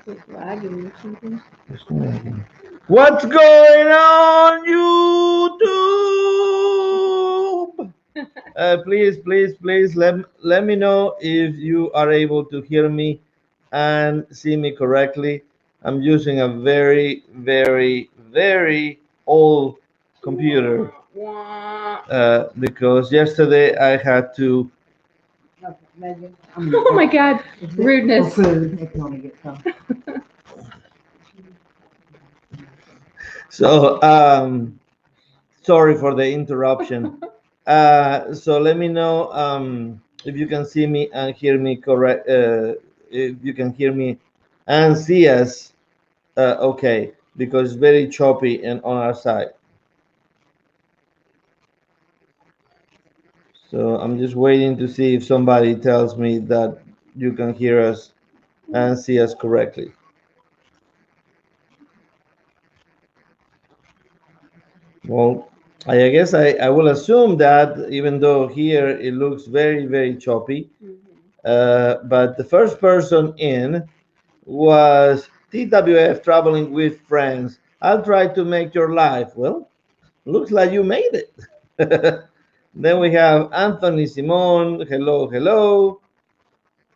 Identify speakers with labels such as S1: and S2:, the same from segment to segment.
S1: It's lagging or something.
S2: What's going on, YouTube? Please let me know if you are able to hear me and see me correctly. I'm using a very old computer because yesterday I had to.
S1: Oh my God, rudeness.
S2: So sorry for the interruption. So let me know if you can see me and hear me correct. If you can hear me and see us, okay, because it's very choppy and on our side. So I'm just waiting to see if somebody tells me that you can hear us and see us correctly. Well, I guess I will assume that even though here it looks very choppy, but the first person in was TWF traveling with friends. I'll try to make your life. Well, looks like you made it. Then we have Anthony Simon. Hello.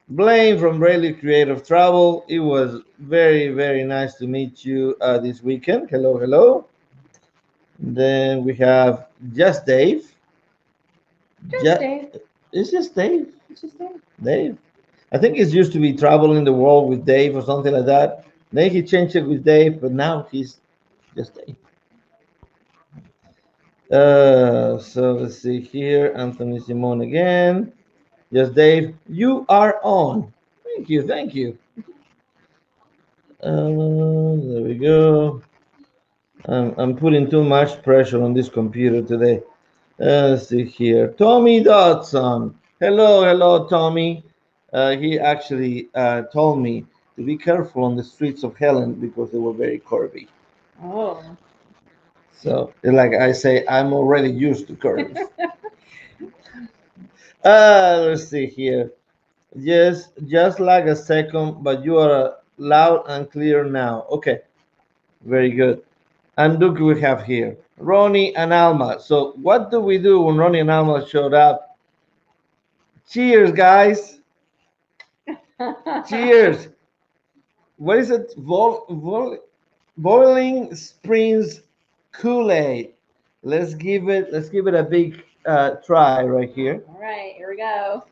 S2: Blaine from Rayleigh Creative Travel. It was very nice to meet you this weekend. Hello. Then we have Just Dave.
S1: Just Dave.
S2: It's just Dave.
S1: It's just Dave.
S2: Dave. I think it's used to be traveling the world with Dave or something like that. Then he changed it with Dave, but now he's just Dave. So let's see here. Anthony Simone again. Just Dave. You are on. Thank you. There we go. I'm putting too much pressure on this computer today. Let's see here. Tommy Dodson. Hello, Tommy. He actually told me to be careful on the streets of Helen because they were very curvy.
S1: Oh.
S2: So, like I say, I'm already used to curves. Let's see here. Yes, just like a second, but you are loud and clear now. Okay, very good. And look, we have here Ronnie and Alma. So, what do we do when Ronnie and Alma showed up? Cheers, guys. Cheers. What is it? Boiling Springs Kool-Aid. Let's give it a big try right here.
S1: All right, here we go.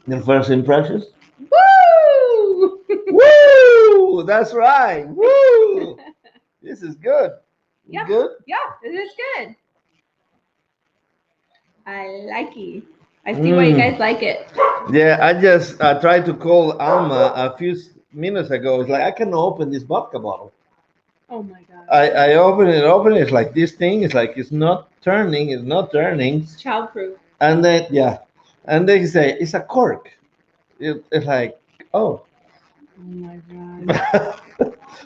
S2: The first impressions.
S1: Woo!
S2: Woo! That's right. Woo! This is good.
S1: Yeah.
S2: Good.
S1: Yeah, it is good. I like it. I see why you guys like it.
S2: Yeah, I just tried to call Alma a few minutes ago. It's like I can open this vodka bottle.
S1: Oh my God.
S2: I open it. It's like this thing. It's like it's not turning. It's not turning.
S1: It's childproof.
S2: And then yeah, and they say it's a cork. It's like oh,
S1: Oh my God.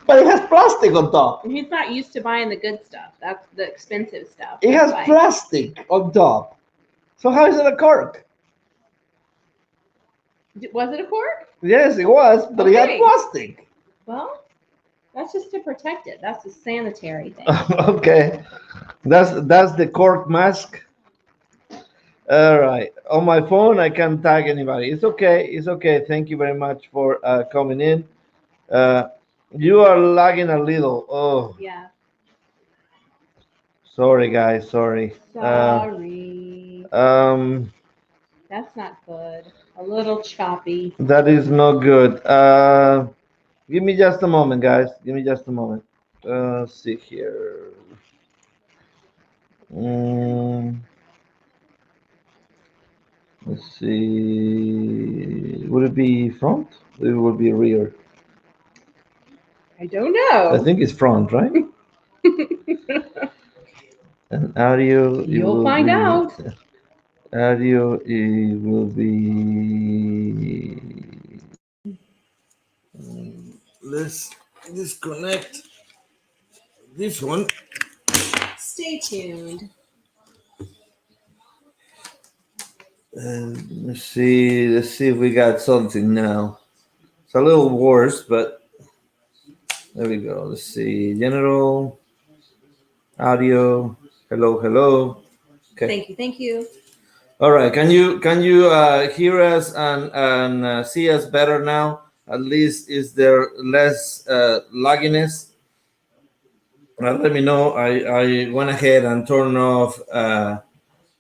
S2: but it has plastic on top.
S1: He's not used to buying the good stuff. That's the expensive stuff.
S2: It
S1: That's
S2: has
S1: why.
S2: plastic on top. So how is it a cork?
S1: Was it a cork?
S2: Yes, it was, but it had
S1: Okay.
S2: plastic.
S1: Well, that's just to protect it. That's a sanitary thing.
S2: Okay, that's the cork mask. All right. On my phone, I can't tag anybody. It's okay. It's okay. Thank you very much for coming in. Uh, you are lagging a little. Oh,
S1: Yeah.
S2: sorry, guys. Sorry.
S1: Sorry. That's not good. A little choppy.
S2: That is not good. Give me just a moment, guys. Give me just a moment. Let's see here. Mm, let's see. Would it be front? It would be rear.
S1: I don't know.
S2: I think it's front, right? And audio, it
S1: You'll
S2: will
S1: find
S2: be
S1: out.
S2: audio. It will be. Let's disconnect this one.
S1: Stay tuned.
S2: Let's see. Let's see if we got something now. It's a little worse, but there we go. Let's see. General audio. Hello, hello. Okay.
S1: Thank you. Thank you.
S2: All right. Can you hear us and see us better now? At least is there less lagginess? Let me know. I went ahead and turned off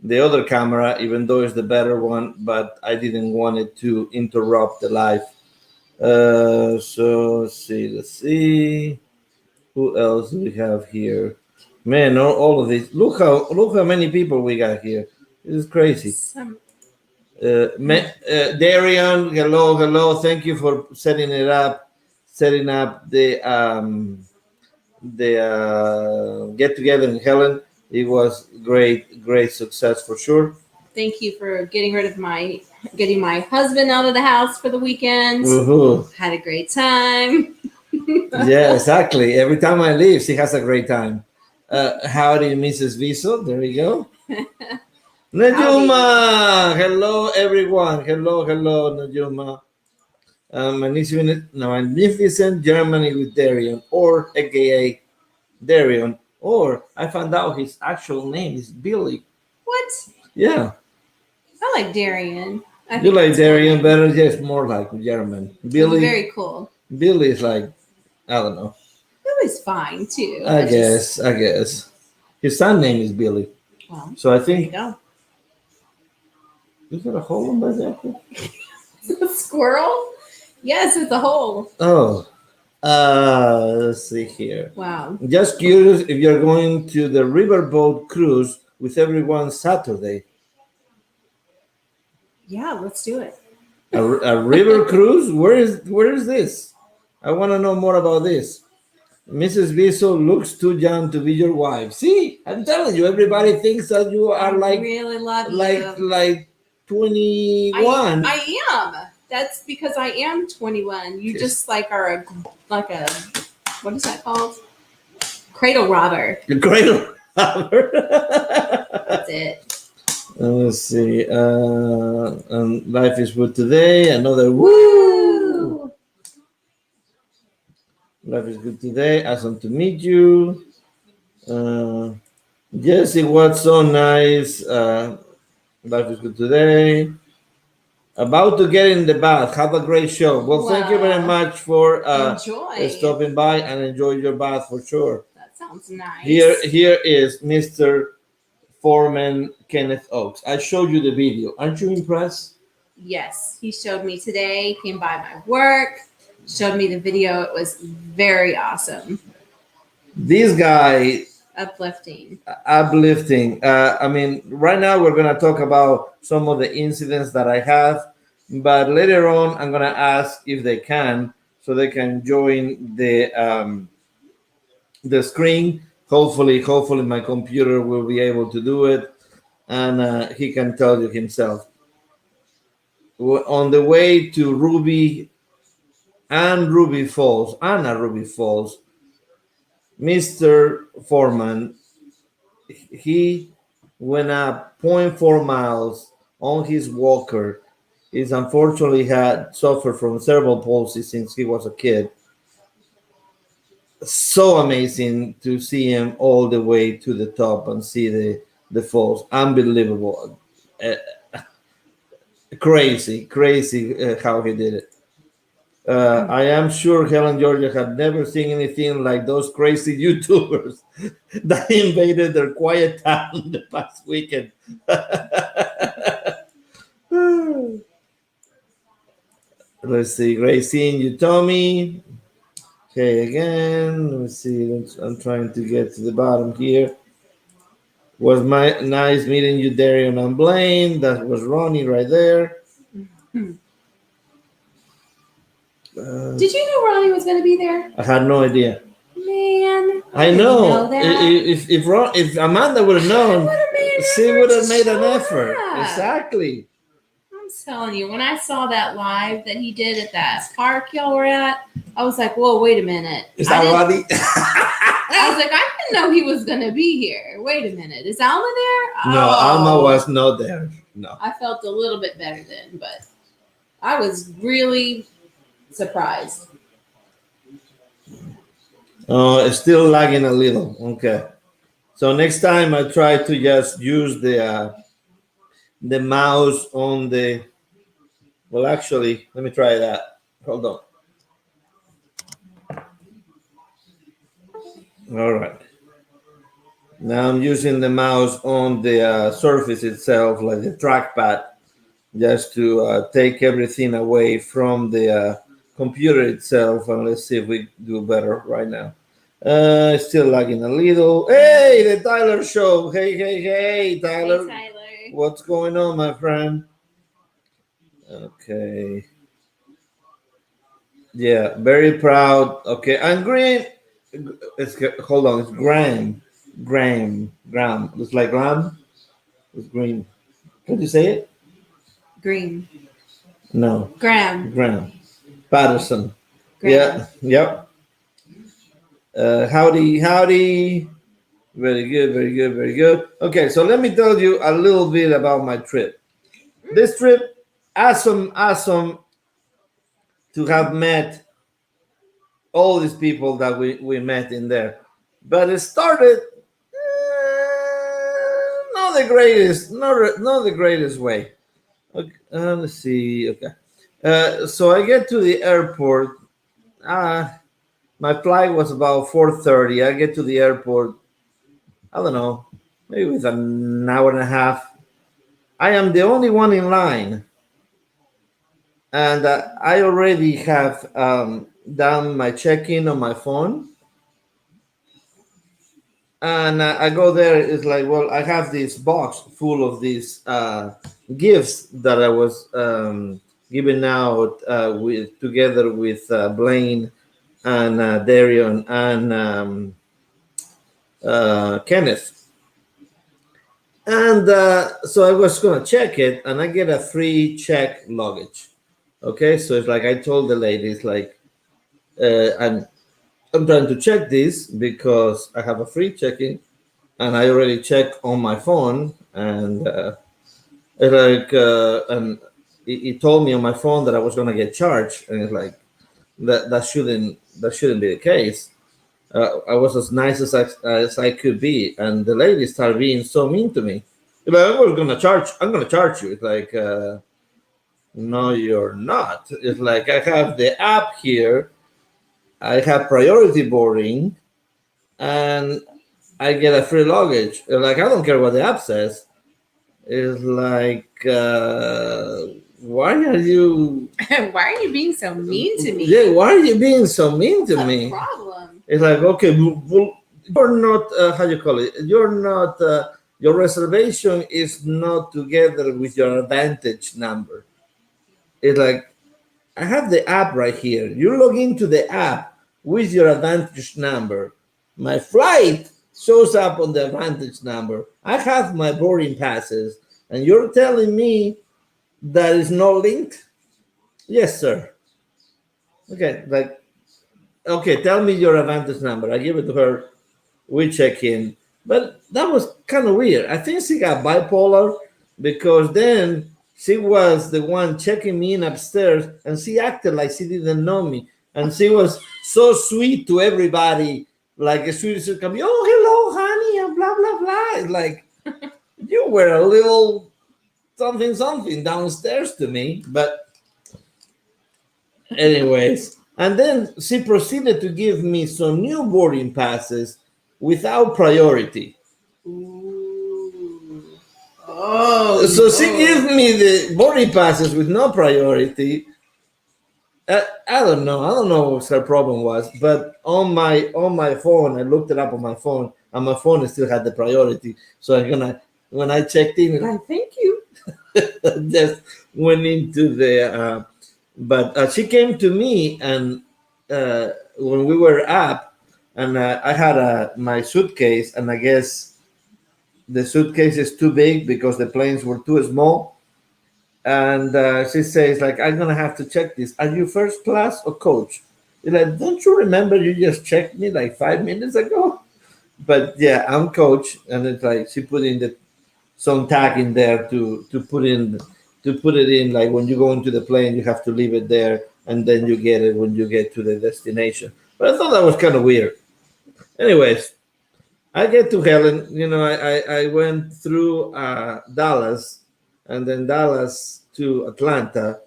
S2: the other camera, even though it's the better one, but I didn't want it to interrupt the live. So let's see. Who else do we have here? Man, all of these. Look how many people we got here. This is crazy. Darian, hello. Thank you for setting up the get together in Helen. It was great success for sure.
S1: Thank you for getting my husband out of the house for the weekend.
S2: Woohoo.
S1: Had a great time.
S2: Yeah, exactly. Every time I leave, she has a great time. Howdy, Mrs. Viso. There we go. Najuma, hello everyone. Hello, Najuma. Magnificent Germany with Darian, or AKA Darian, or I found out his actual name is Billy.
S1: What?
S2: Yeah.
S1: I like Darian.
S2: You like Darian better? Yes, more like German. Billy.
S1: Very cool.
S2: Billy is like, I don't know.
S1: Billy's fine too.
S2: I guess. His son name is Billy.
S1: Well,
S2: so I think.
S1: There you go.
S2: Is there a hole in my jacket?
S1: A squirrel? Yes, it's a hole.
S2: Oh. Let's see here.
S1: Wow.
S2: Just curious if you're going to the riverboat cruise with everyone Saturday.
S1: Yeah, let's do it.
S2: A river cruise? Where is this? I want to know more about this. Mrs. Viso looks too young to be your wife. See, I'm telling you, everybody thinks that you are
S1: I really love you.
S2: like 21.
S1: I am. That's because I am 21. You just are a what is that called? Cradle robber.
S2: The cradle robber.
S1: That's it.
S2: Let's see. And life is good today. Another woo. Life is good today. Awesome to meet you. Yes, it was so nice. Life is good today. About to get in the bath. Have a great show. Well, thank you very much for stopping by and enjoy your bath for sure.
S1: That sounds nice.
S2: Here is Mr. Foreman Kenneth Oaks. I showed you the video. Aren't you impressed?
S1: Yes, he showed me today. Came by my work. Showed me the video. It was very awesome.
S2: This guy.
S1: Uplifting.
S2: I mean, right now we're going to talk about some of the incidents that I have, but later on I'm going to ask if they can, so they can join the screen. Hopefully my computer will be able to do it, and he can tell you himself. On the way to Ruby Falls, Mr. Foreman, he went up 0.4 miles on his walker. He's unfortunately had suffered from cerebral palsy since he was a kid. So amazing to see him all the way to the top and see the falls. Unbelievable. Crazy how he did it. I am sure Helen Georgia had never seen anything like those crazy YouTubers that invaded their quiet town the past weekend. Let's see. Great seeing you, Tommy. Okay, again. Let me see. I'm trying to get to the bottom here. Was nice meeting you, Darian and Blaine. That was Ronnie right there.
S1: Did you know Ronnie was going to be there?
S2: I had no idea.
S1: Man,
S2: I know. If Amanda would have known, she would have made an effort. Exactly.
S1: I'm telling you, when I saw that live that he did at that park y'all were at, I was like, "Whoa, wait a minute!"
S2: Is that Ronnie?
S1: I was like, I didn't know he was going to be here. Wait a minute, is Alma there?
S2: No, Alma was not there. no.
S1: I felt a little bit better then, but I was really surprised.
S2: Oh, it's still lagging a little. Okay. So next time I try to just use the mouse on the. Well, actually, let me try that. Hold on. All right. Now I'm using the mouse on the surface itself, like the trackpad, just to take everything away from the computer itself. And let's see if we do better right now. It's still lagging a little. Hey, the Tyler Show. Hey, hey, hey, Tyler.
S1: Hey, Tyler.
S2: What's going on, my friend? Okay. Yeah, very proud. Okay, and Green. Hold on. It's Graham. Looks like Graham. It's green. Can you say it?
S1: Green.
S2: No,
S1: Graham.
S2: Graham Patterson.
S1: Graham.
S2: Yeah. Yep. Howdy. Very good. Very good. Very good. Okay, so let me tell you a little bit about my trip. This trip, awesome to have met all these people that we met in there. But it started not the greatest, not the greatest way. Okay, let's see. Okay, so I get to the airport. My flight was about 4:30. I get to the airport. I don't know, maybe with an hour and a half. I am the only one in line, and I already have done my check-in on my phone. And I go there. It's like, well, I have this box full of these gifts that I was giving out with together with Blaine and Darion and Kenneth. And so I was gonna check it, and I get a free check luggage. Okay, so it's like I told the ladies, like, I'm trying to check this because I have a free check-in, and I already checked on my phone, and and it told me on my phone that I was gonna get charged, and it's like that shouldn't be the case. I was as nice as I could be, and the lady started being so mean to me. Like, I'm gonna charge you. It's like, no, you're not. It's like I have the app here. I have priority boarding, and I get a free luggage. Like, I don't care what the app says. It's like, why are you?
S1: Why are you being so mean to me?
S2: Yeah, why are you being so mean to
S1: What's
S2: me?
S1: the problem?
S2: It's like, okay, well, you're not, how you call it? You're not, your reservation is not together with your advantage number. It's like, I have the app right here. You log into the app with your advantage number. My flight shows up on the advantage number. I have my boarding passes, and you're telling me that is not linked? Yes, sir. Okay, like, okay, tell me your advantage number. I give it to her. We check in. But that was kind of weird. I think she got bipolar because then she was the one checking me in upstairs, and she acted like she didn't know me. And she was so sweet to everybody, like as sweet as she could be. Oh, hello, honey, and blah, blah, blah. It's like, you were a little something downstairs to me. But anyways, and then she proceeded to give me some new boarding passes without priority.
S1: Ooh. Oh.
S2: So she gave me the boarding passes with no priority. I don't know. I don't know what her problem was, but on my phone, I looked it up on my phone, and my phone still had the priority. So when I checked in, like, thank you. Just went into the. But she came to me, and when we were up, and I had my suitcase, and I guess the suitcase is too big because the planes were too small. And she says, like, I'm gonna have to check this. Are you first class or coach? You're like, don't you remember you just checked me like 5 minutes ago? But yeah, I'm coach, and it's like she put in the some tag in there to put it in. Like when you go into the plane, you have to leave it there, and then you get it when you get to the destination. But I thought that was kind of weird. Anyways, I get to Helen. I went through Dallas, and then Dallas to Atlanta,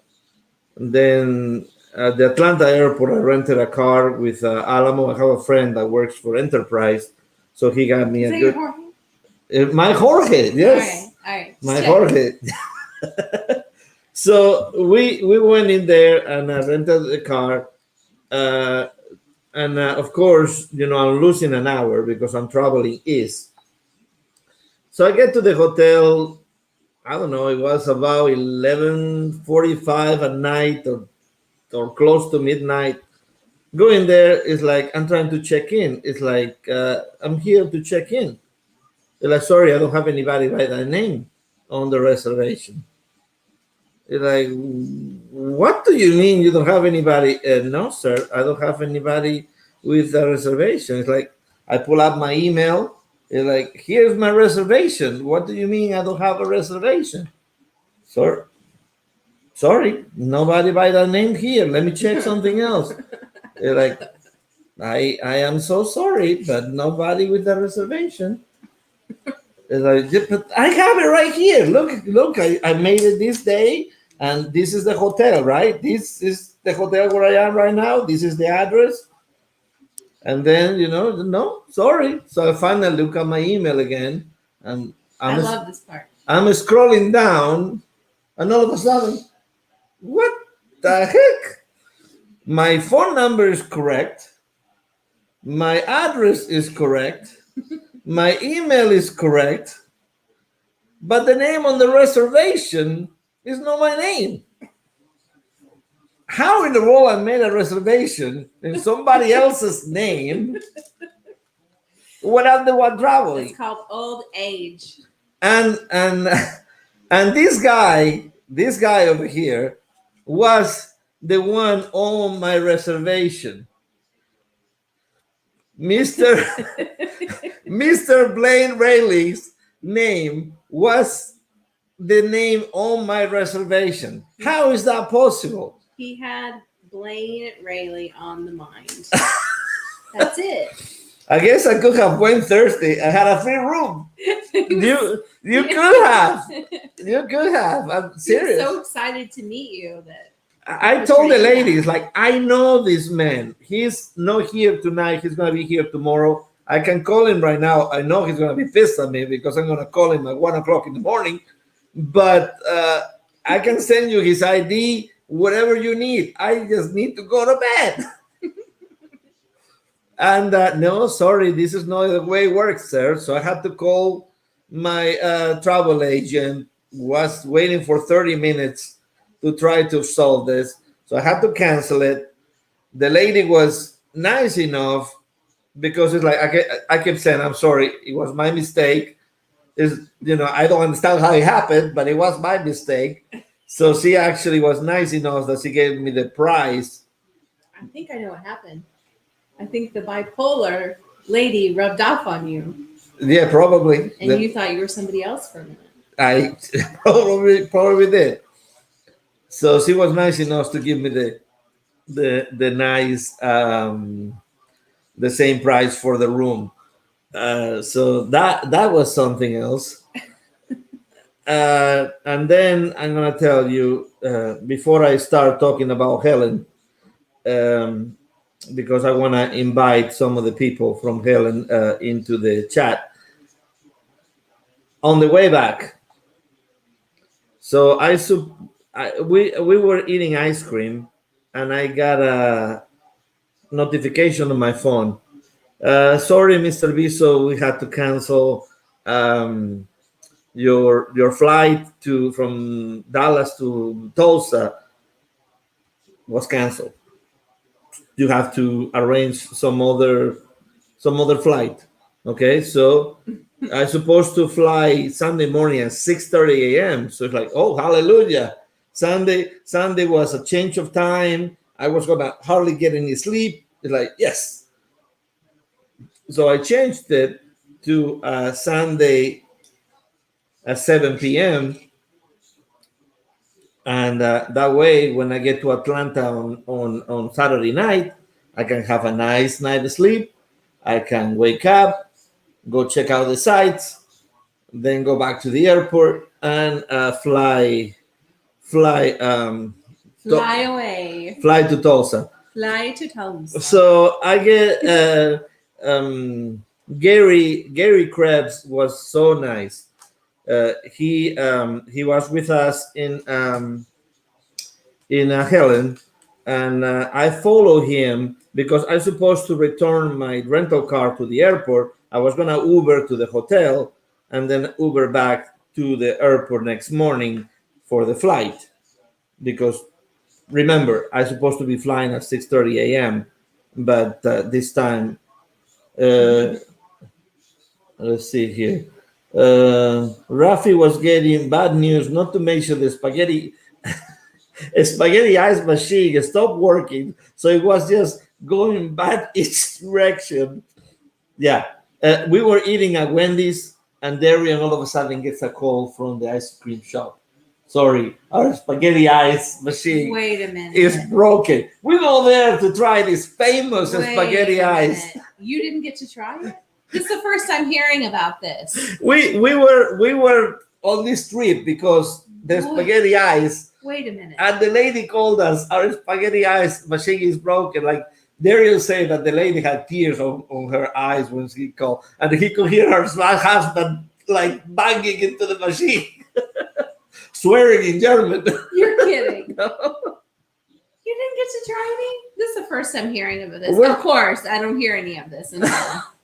S2: and then at the Atlanta airport, I rented a car with Alamo. I have a friend that works for Enterprise, so he got me
S1: Is
S2: a
S1: that
S2: good.
S1: your Jorge?
S2: My Jorge, yes,
S1: All right.
S2: my
S1: Check.
S2: Jorge. So we went in there and I rented the car, and of course, I'm losing an hour because I'm traveling east. So I get to the hotel. I don't know. It was about 11:45 at night, or close to midnight. Going there is like I'm trying to check in. It's like I'm here to check in. They're like, sorry, I don't have anybody by that name on the reservation. It's like, what do you mean you don't have anybody? No, sir, I don't have anybody with a reservation. It's like I pull up my email. It's like, here's my reservation. What do you mean I don't have a reservation? Sir, sorry, nobody by that name here. Let me check something else. It's like, I am so sorry, but nobody with a reservation. It's like, "Yeah, but I have it right here. Look, I made it this day, and this is the hotel, right? This is the hotel where I am right now. This is the address." And then, no, sorry. So I finally look at my email again, and
S1: I love this part.
S2: I'm scrolling down, and all of a sudden, what the heck? My phone number is correct. My address is correct. My email is correct. But the name on the reservation is not my name. How in the world I made a reservation in somebody else's name when I'm the one traveling?
S1: It's called old age.
S2: And this guy over here was the one on my reservation. Mr. Mr. Blaine Rayleigh's name was the name on my reservation. How is that possible?
S1: He had Blaine Rayleigh on the mind. That's it.
S2: I guess I could have went Thursday. I had a free room. You could have. You could have. I'm serious.
S1: He was so excited to meet you that
S2: I told the ladies, like, I know this man. He's not here tonight. He's going to be here tomorrow. I can call him right now. I know he's going to be pissed at me because I'm going to call him at 1 o'clock in the morning. But I can send you his ID, whatever you need. I just need to go to bed. And no, sorry, this is not the way it works, sir. So I had to call my travel agent, was waiting for 30 minutes to try to solve this. So I had to cancel it. The lady was nice enough because it's like I kept saying, I'm sorry, it was my mistake. I don't understand how it happened, but it was my mistake. So she actually was nice enough that she gave me the price.
S1: I think I know what happened. I think the bipolar lady rubbed off on you.
S2: Yeah, probably.
S1: And you thought you were somebody else for a minute.
S2: I probably did. So she was nice enough to give me the nice the same price for the room. So that was something else. And then I'm gonna tell you before I start talking about Helen, because I want to invite some of the people from Helen into the chat. On the way back, so we were eating ice cream, and I got a notification on my phone. Sorry, Mr. Viso, we had to cancel your flight from Dallas to Tulsa was canceled. You have to arrange some other flight. Okay, so I'm supposed to fly Sunday morning at 6:30 a.m. So it's like, oh, hallelujah. Sunday was a change of time. I was gonna hardly get any sleep. It's like, yes. So I changed it to Sunday at 7 p.m. And that way, when I get to Atlanta on Saturday night, I can have a nice night of sleep. I can wake up, go check out the sights, then go back to the airport and fly
S1: Fly away.
S2: fly to Tulsa.
S1: Fly to Tulsa.
S2: So I get Gary Krebs was so nice. He was with us in Helen, and I follow him because I'm supposed to return my rental car to the airport. I was gonna Uber to the hotel and then Uber back to the airport next morning for the flight, because remember I'm supposed to be flying at 6:30 a.m. But this time, let's see here. Rafi was getting bad news, not to mention the spaghetti ice machine stopped working, so it was just going bad each direction. Yeah, we were eating at Wendy's, and Darian all of a sudden gets a call from the ice cream shop. Sorry, our spaghetti ice machine
S1: Wait a minute.
S2: is broken. We go there to try this famous
S1: Wait
S2: spaghetti
S1: a
S2: ice.
S1: minute. You didn't get to try it? This is the first time hearing about this.
S2: We were on this trip because the
S1: What?
S2: spaghetti ice.
S1: Wait a minute.
S2: And the lady called us, our spaghetti ice machine is broken. Like Daryl said that the lady had tears on her eyes when she called. And he could hear her husband like banging into the machine, swearing in German.
S1: You're kidding.
S2: No.
S1: You didn't get to try me? This is the first time hearing of this.
S2: Well-
S1: of course, I don't hear any of this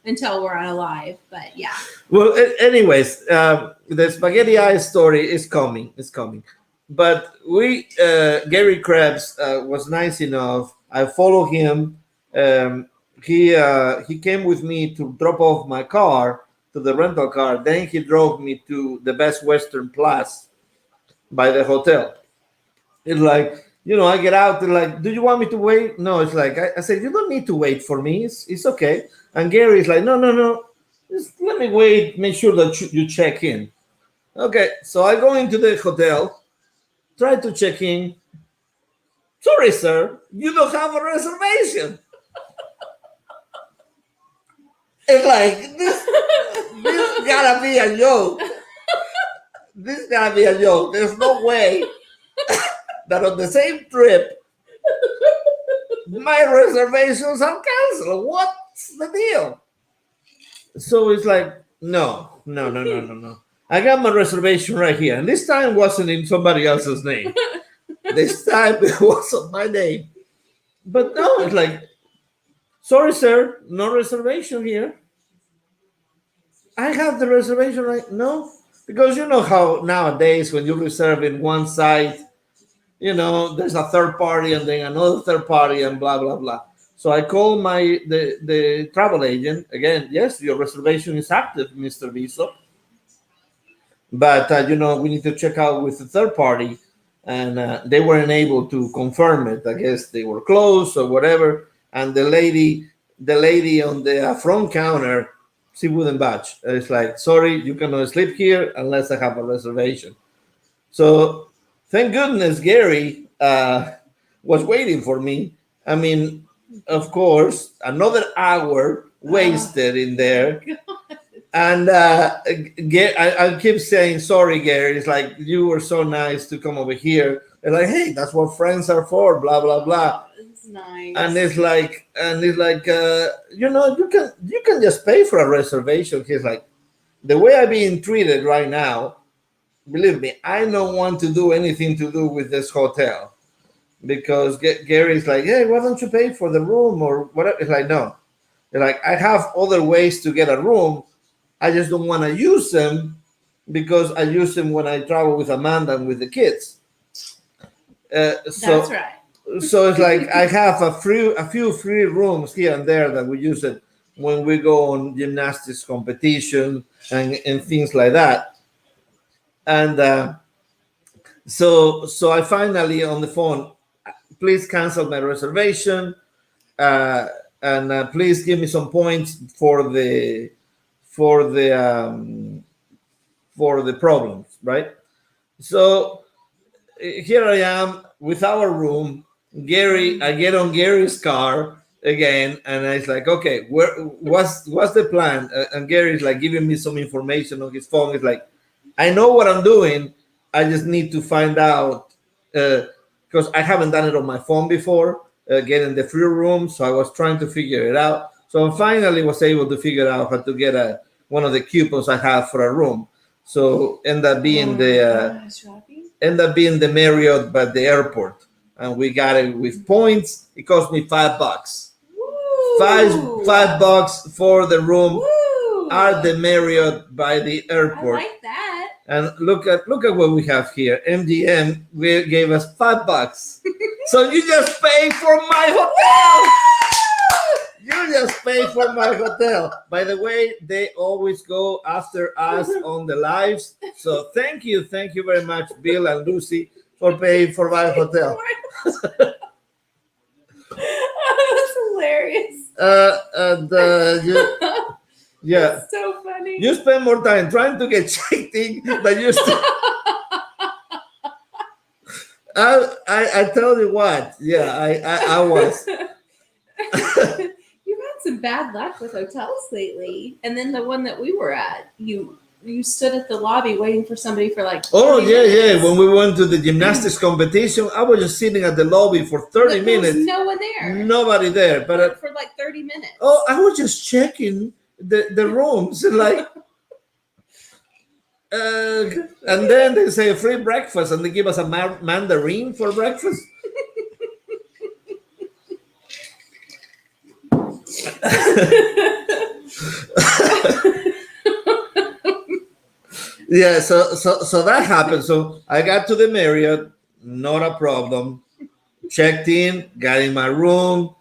S1: until we're on a live. But yeah.
S2: Well, anyways, the spaghetti ice story is coming. It's coming. But Gary Krebs was nice enough. I follow him. He came with me to drop off my car to the rental car. Then he drove me to the Best Western Plus by the hotel. It's like, I get out. They're like, do you want me to wait? No, it's like, I said, you don't need to wait for me. It's okay. And Gary's like, no. Just let me wait. Make sure that you check in. Okay. So I go into the hotel. Try to check in. Sorry, sir, you don't have a reservation. It's like this gotta be a joke. This gotta be a joke. There's no way that on the same trip my reservations are canceled. What's the deal? So it's like, no. I got my reservation right here. And this time wasn't in somebody else's name. This time it wasn't my name. But no, it's like, sorry, sir, no reservation here. I have the reservation right. No, because you know how nowadays when you reserve in one site, there's a third party and then another third party and blah, blah, blah. So I call the travel agent again. Yes, your reservation is active, Mr. Viso. But we need to check out with the third party, and they weren't able to confirm it. I guess they were closed or whatever. And the lady on the front counter, she wouldn't budge. It's like, sorry, you cannot sleep here unless I have a reservation. So thank goodness Gary was waiting for me. I mean, of course, another hour wasted in there. And I keep saying, sorry, Gary. It's like, you were so nice to come over here. They're like, hey, that's what friends are for, blah, blah, blah.
S1: It's nice.
S2: And it's like, you can just pay for a reservation. He's like, the way I'm being treated right now, believe me, I don't want to do anything to do with this hotel. Because Gary's like, hey, why don't you pay for the room or whatever? It's like, no. They're like, I have other ways to get a room. I just don't want to use them because I use them when I travel with Amanda and with the kids.
S1: That's right.
S2: So it's like I have a few free rooms here and there that we use it when we go on gymnastics competition and things like that. And so I finally on the phone, please cancel my reservation and please give me some points for the for the problems, right? So here I am with our room. Gary, I get on Gary's car again, and it's like, okay, what's the plan? And Gary's like giving me some information on his phone. It's like, I know what I'm doing. I just need to find out because I haven't done it on my phone before. Getting the free room, so I was trying to figure it out. So I finally was able to figure out how to get one of the coupons I have for a room. So end up being the Marriott by the airport, and we got it with points. It cost me $5. $5 for the room at the Marriott by the airport.
S1: I like that.
S2: And look at what we have here. MGM gave us $5. So you just pay for my hotel. You just pay for my hotel. By the way, they always go after us on the lives. So thank you very much, Bill and Lucy, for paying for my hotel.
S1: That's hilarious.
S2: Yeah.
S1: So funny.
S2: You spend more time trying to get checked in than you I tell you what. Yeah, I was.
S1: You've had some bad luck with hotels lately. And then the one that we were at, you stood at the lobby waiting for somebody for like 30 minutes.
S2: When we went to the gymnastics competition, I was just sitting at the lobby for 30 minutes.
S1: There was no one there.
S2: Nobody there. But
S1: for like 30 minutes.
S2: Oh, I was just checking the rooms, like and then they say free breakfast, and they give us a mandarin for breakfast. Yeah, so that happened. So I got to the Marriott, not a problem. Checked in, got in my room,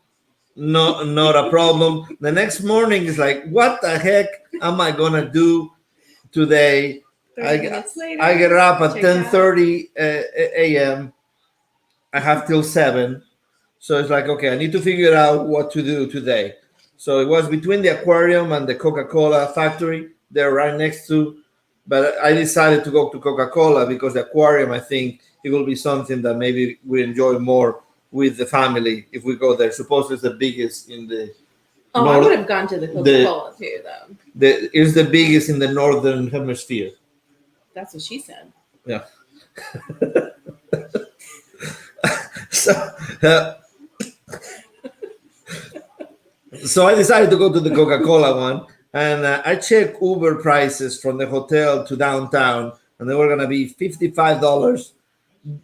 S2: not a problem. The next morning is like, what the heck am I gonna do today?
S1: 30 minutes later,
S2: I get up at
S1: check
S2: 10:30 a.m. I have till 7. So it's like, okay, I need to figure out what to do today. So it was between the aquarium and the Coca-Cola factory. They're right next to. But I decided to go to Coca-Cola because the aquarium, I think it will be something that maybe we enjoy more with the family if we go there. Supposedly it's the biggest in the
S1: I would have gone to the Coca-Cola too, though.
S2: It's the biggest in the northern hemisphere.
S1: That's what she said.
S2: Yeah. So I decided to go to the Coca-Cola one, and I checked Uber prices from the hotel to downtown, and they were going to be $55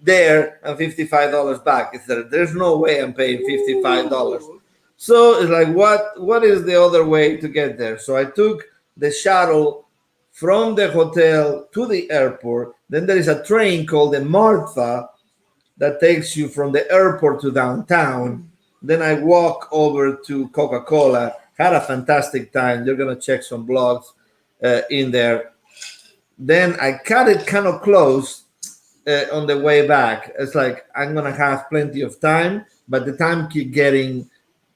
S2: there and $55 back. There's no way I'm paying $55.
S1: Ooh.
S2: So it's like, what is the other way to get there? So I took the shuttle from the hotel to the airport. Then there is a train called the Martha that takes you from the airport to downtown. Then I walk over to Coca-Cola. Had a fantastic time. You're going to check some blogs in there. Then I cut it kind of close on the way back. It's like I'm going to have plenty of time, but the time keep getting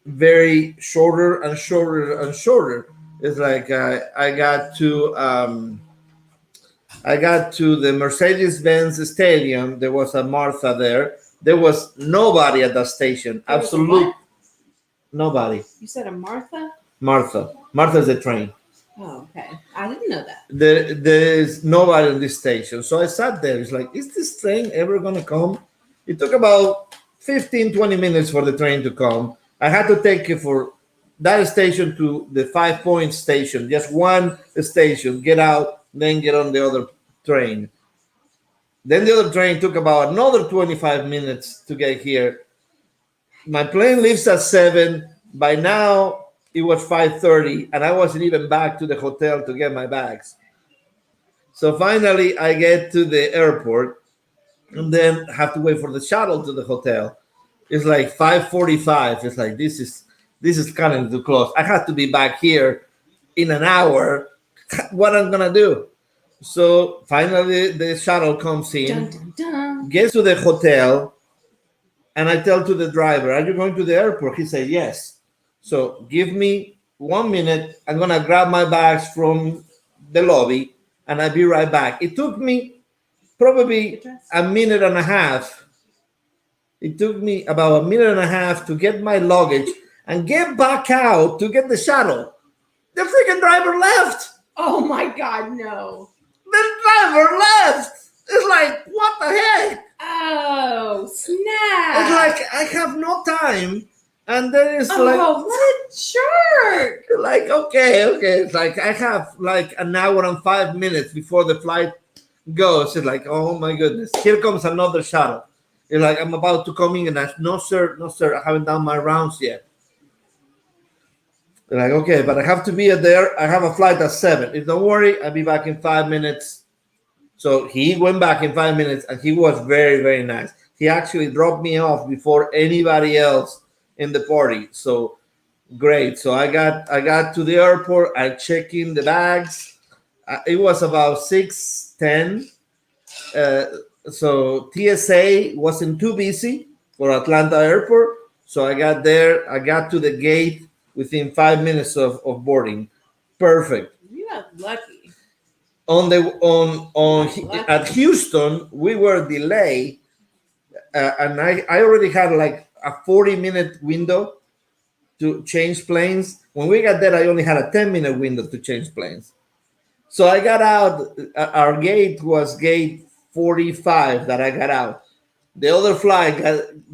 S2: very shorter and shorter and shorter. It's like I got to the Mercedes-Benz Stadium. There was a Martha there. There was nobody at that station. Absolutely nobody.
S1: You said a Martha?
S2: Martha. Martha's the train.
S1: Oh, okay. I didn't know that.
S2: There is nobody on this station. So I sat there. It's like, is this train ever going to come? It took about 15, 20 minutes for the train to come. I had to take it for that station to the 5 Points station, just one station, get out, then get on the other train. Then the other train took about another 25 minutes to get here. My plane leaves at 7. By now, it was 5:30, and I wasn't even back to the hotel to get my bags. So finally, I get to the airport, and then have to wait for the shuttle to the hotel. It's like 5:45. It's like, this is kind of too close. I have to be back here in an hour. What I'm gonna do? So finally, the shuttle comes in,
S1: Dun, dun, dun.
S2: gets to the hotel, and I tell to the driver, "Are you going to the airport?" He said, "Yes." So give me 1 minute. I'm gonna grab my bags from the lobby, and I'd be right back. It took me probably a minute and a half. It took me about a minute and a half to get my luggage and get back out to get the shuttle. The freaking driver left.
S1: Oh my God, no.
S2: The driver left. It's like, what the heck?
S1: Oh,
S2: It's
S1: snap.
S2: like I have no time, and then it's
S1: Oh, what a jerk.
S2: like okay. It's like I have like an hour and 5 minutes before the flight goes. It's like, oh my goodness, here comes another shuttle. It's like I'm about to come in, and no sir, I haven't done my rounds yet. They're like, okay, but I have to be there. I have a flight at 7. If don't worry, I'll be back in 5 minutes. So he went back in 5 minutes, and he was very, very nice. He actually dropped me off before anybody else in the party. So great. So I got to the airport. I checked in the bags. It was about 6:10. So TSA wasn't too busy for Atlanta Airport. So I got there. I got to the gate within 5 minutes of boarding. Perfect.
S1: You got lucky.
S2: At Houston, we were delayed, and I already had like a 40-minute window to change planes. When we got there, I only had a 10-minute window to change planes. So I got out. Our gate was gate 45 that I got out. The other flight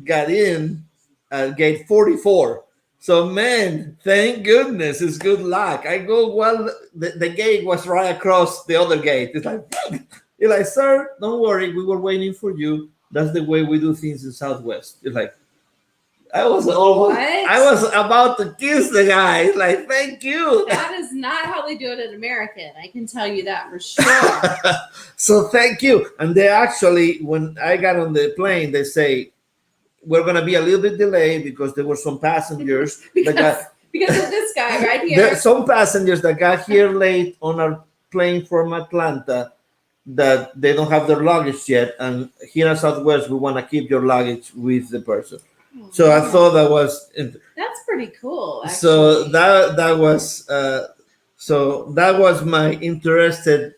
S2: got in at gate 44. So man, thank goodness, it's good luck. I go, well, the gate was right across the other gate. It's like, you're like, sir, don't worry, we were waiting for you. That's the way we do things in Southwest. It's like, I was about to kiss the guy. It's like, thank you.
S1: That is not how they do it at American. I can tell you that for sure.
S2: So thank you. And they actually, when I got on the plane, they say, we're going to be a little bit delayed because there were some passengers
S1: because of this guy right here.
S2: Some passengers that got here late on our plane from Atlanta that they don't have their luggage yet. And here at Southwest, we want to keep your luggage with the person.
S1: Oh,
S2: so I thought that was
S1: that's pretty cool. Actually.
S2: So that was my interested.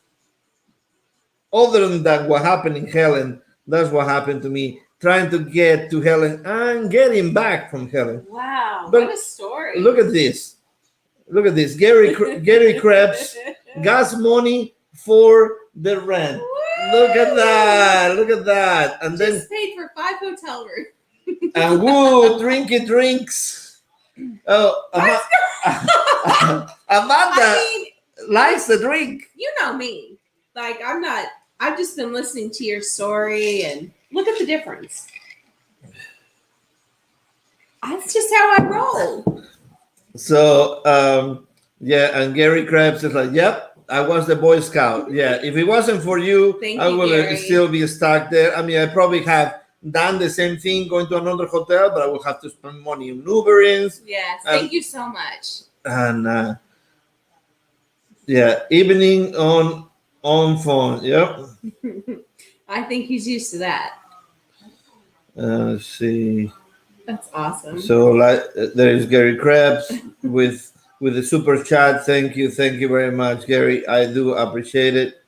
S2: Other than that, what happened in Helen, that's what happened to me. Trying to get to Helen and getting back from Helen.
S1: Wow,
S2: But
S1: what a story.
S2: Look at this. Gary Krebs, gas money for the rent.
S1: Woo!
S2: Look at that. And then
S1: just paid for 5 hotel rooms.
S2: and woo, drinks. Oh, Amanda likes the drink.
S1: You know me. Like, I've just been listening to your story and look at the difference. That's just how I roll.
S2: So, and Gary Krebs is like, yep, I was the Boy Scout. Yeah, if it wasn't for you, I would still be stuck there. I mean, I probably have done the same thing going to another hotel, but I would have to spend money on Uberings.
S1: Yes, thank you so much.
S2: And evening on phone. Yep.
S1: I think he's used to that.
S2: Let's see.
S1: That's awesome.
S2: So there is Gary Krebs with the super chat. Thank you very much, Gary. I do appreciate it.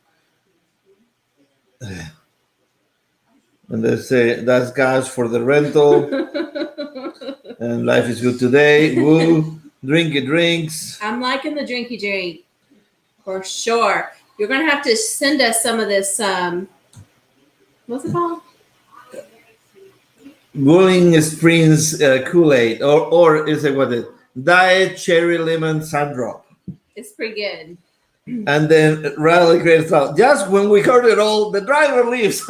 S2: And they say that's gas for the rental. And life is good today. Woo, drinky drinks.
S1: I'm liking the drinky drink for sure. You're gonna have to send us some of this. What's it called?
S2: Bowling Springs Kool-Aid, or is it what it? Diet Cherry Lemon Sandrop.
S1: It's pretty good.
S2: And then Rally Great Thought. Just when we heard it all, the driver leaves.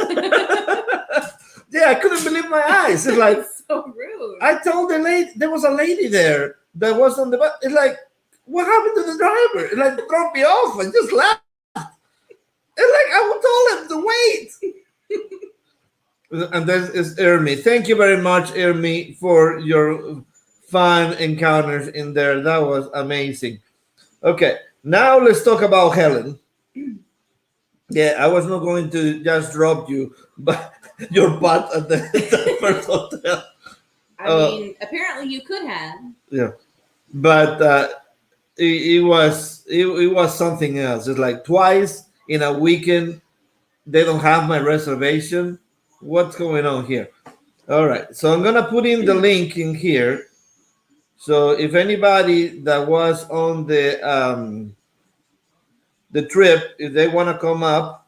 S2: Yeah, I couldn't believe my eyes. It's like
S1: so rude.
S2: I told the lady there was a lady there that was on the bus. It's like, what happened to the driver? It like dropped me off and just left. It's like I told him to wait. And this is Ermi. Thank you very much, Ermi, for your fun encounters in there. That was amazing. Okay, now let's talk about Helen. Yeah, I was not going to just drop you, but your butt at the first hotel.
S1: I mean, apparently you could have.
S2: Yeah, but it was something else. It's like twice in a weekend. They don't have my reservation. What's going on here? All right. So I'm gonna put in the link in here. So if anybody that was on the trip, if they want to come up,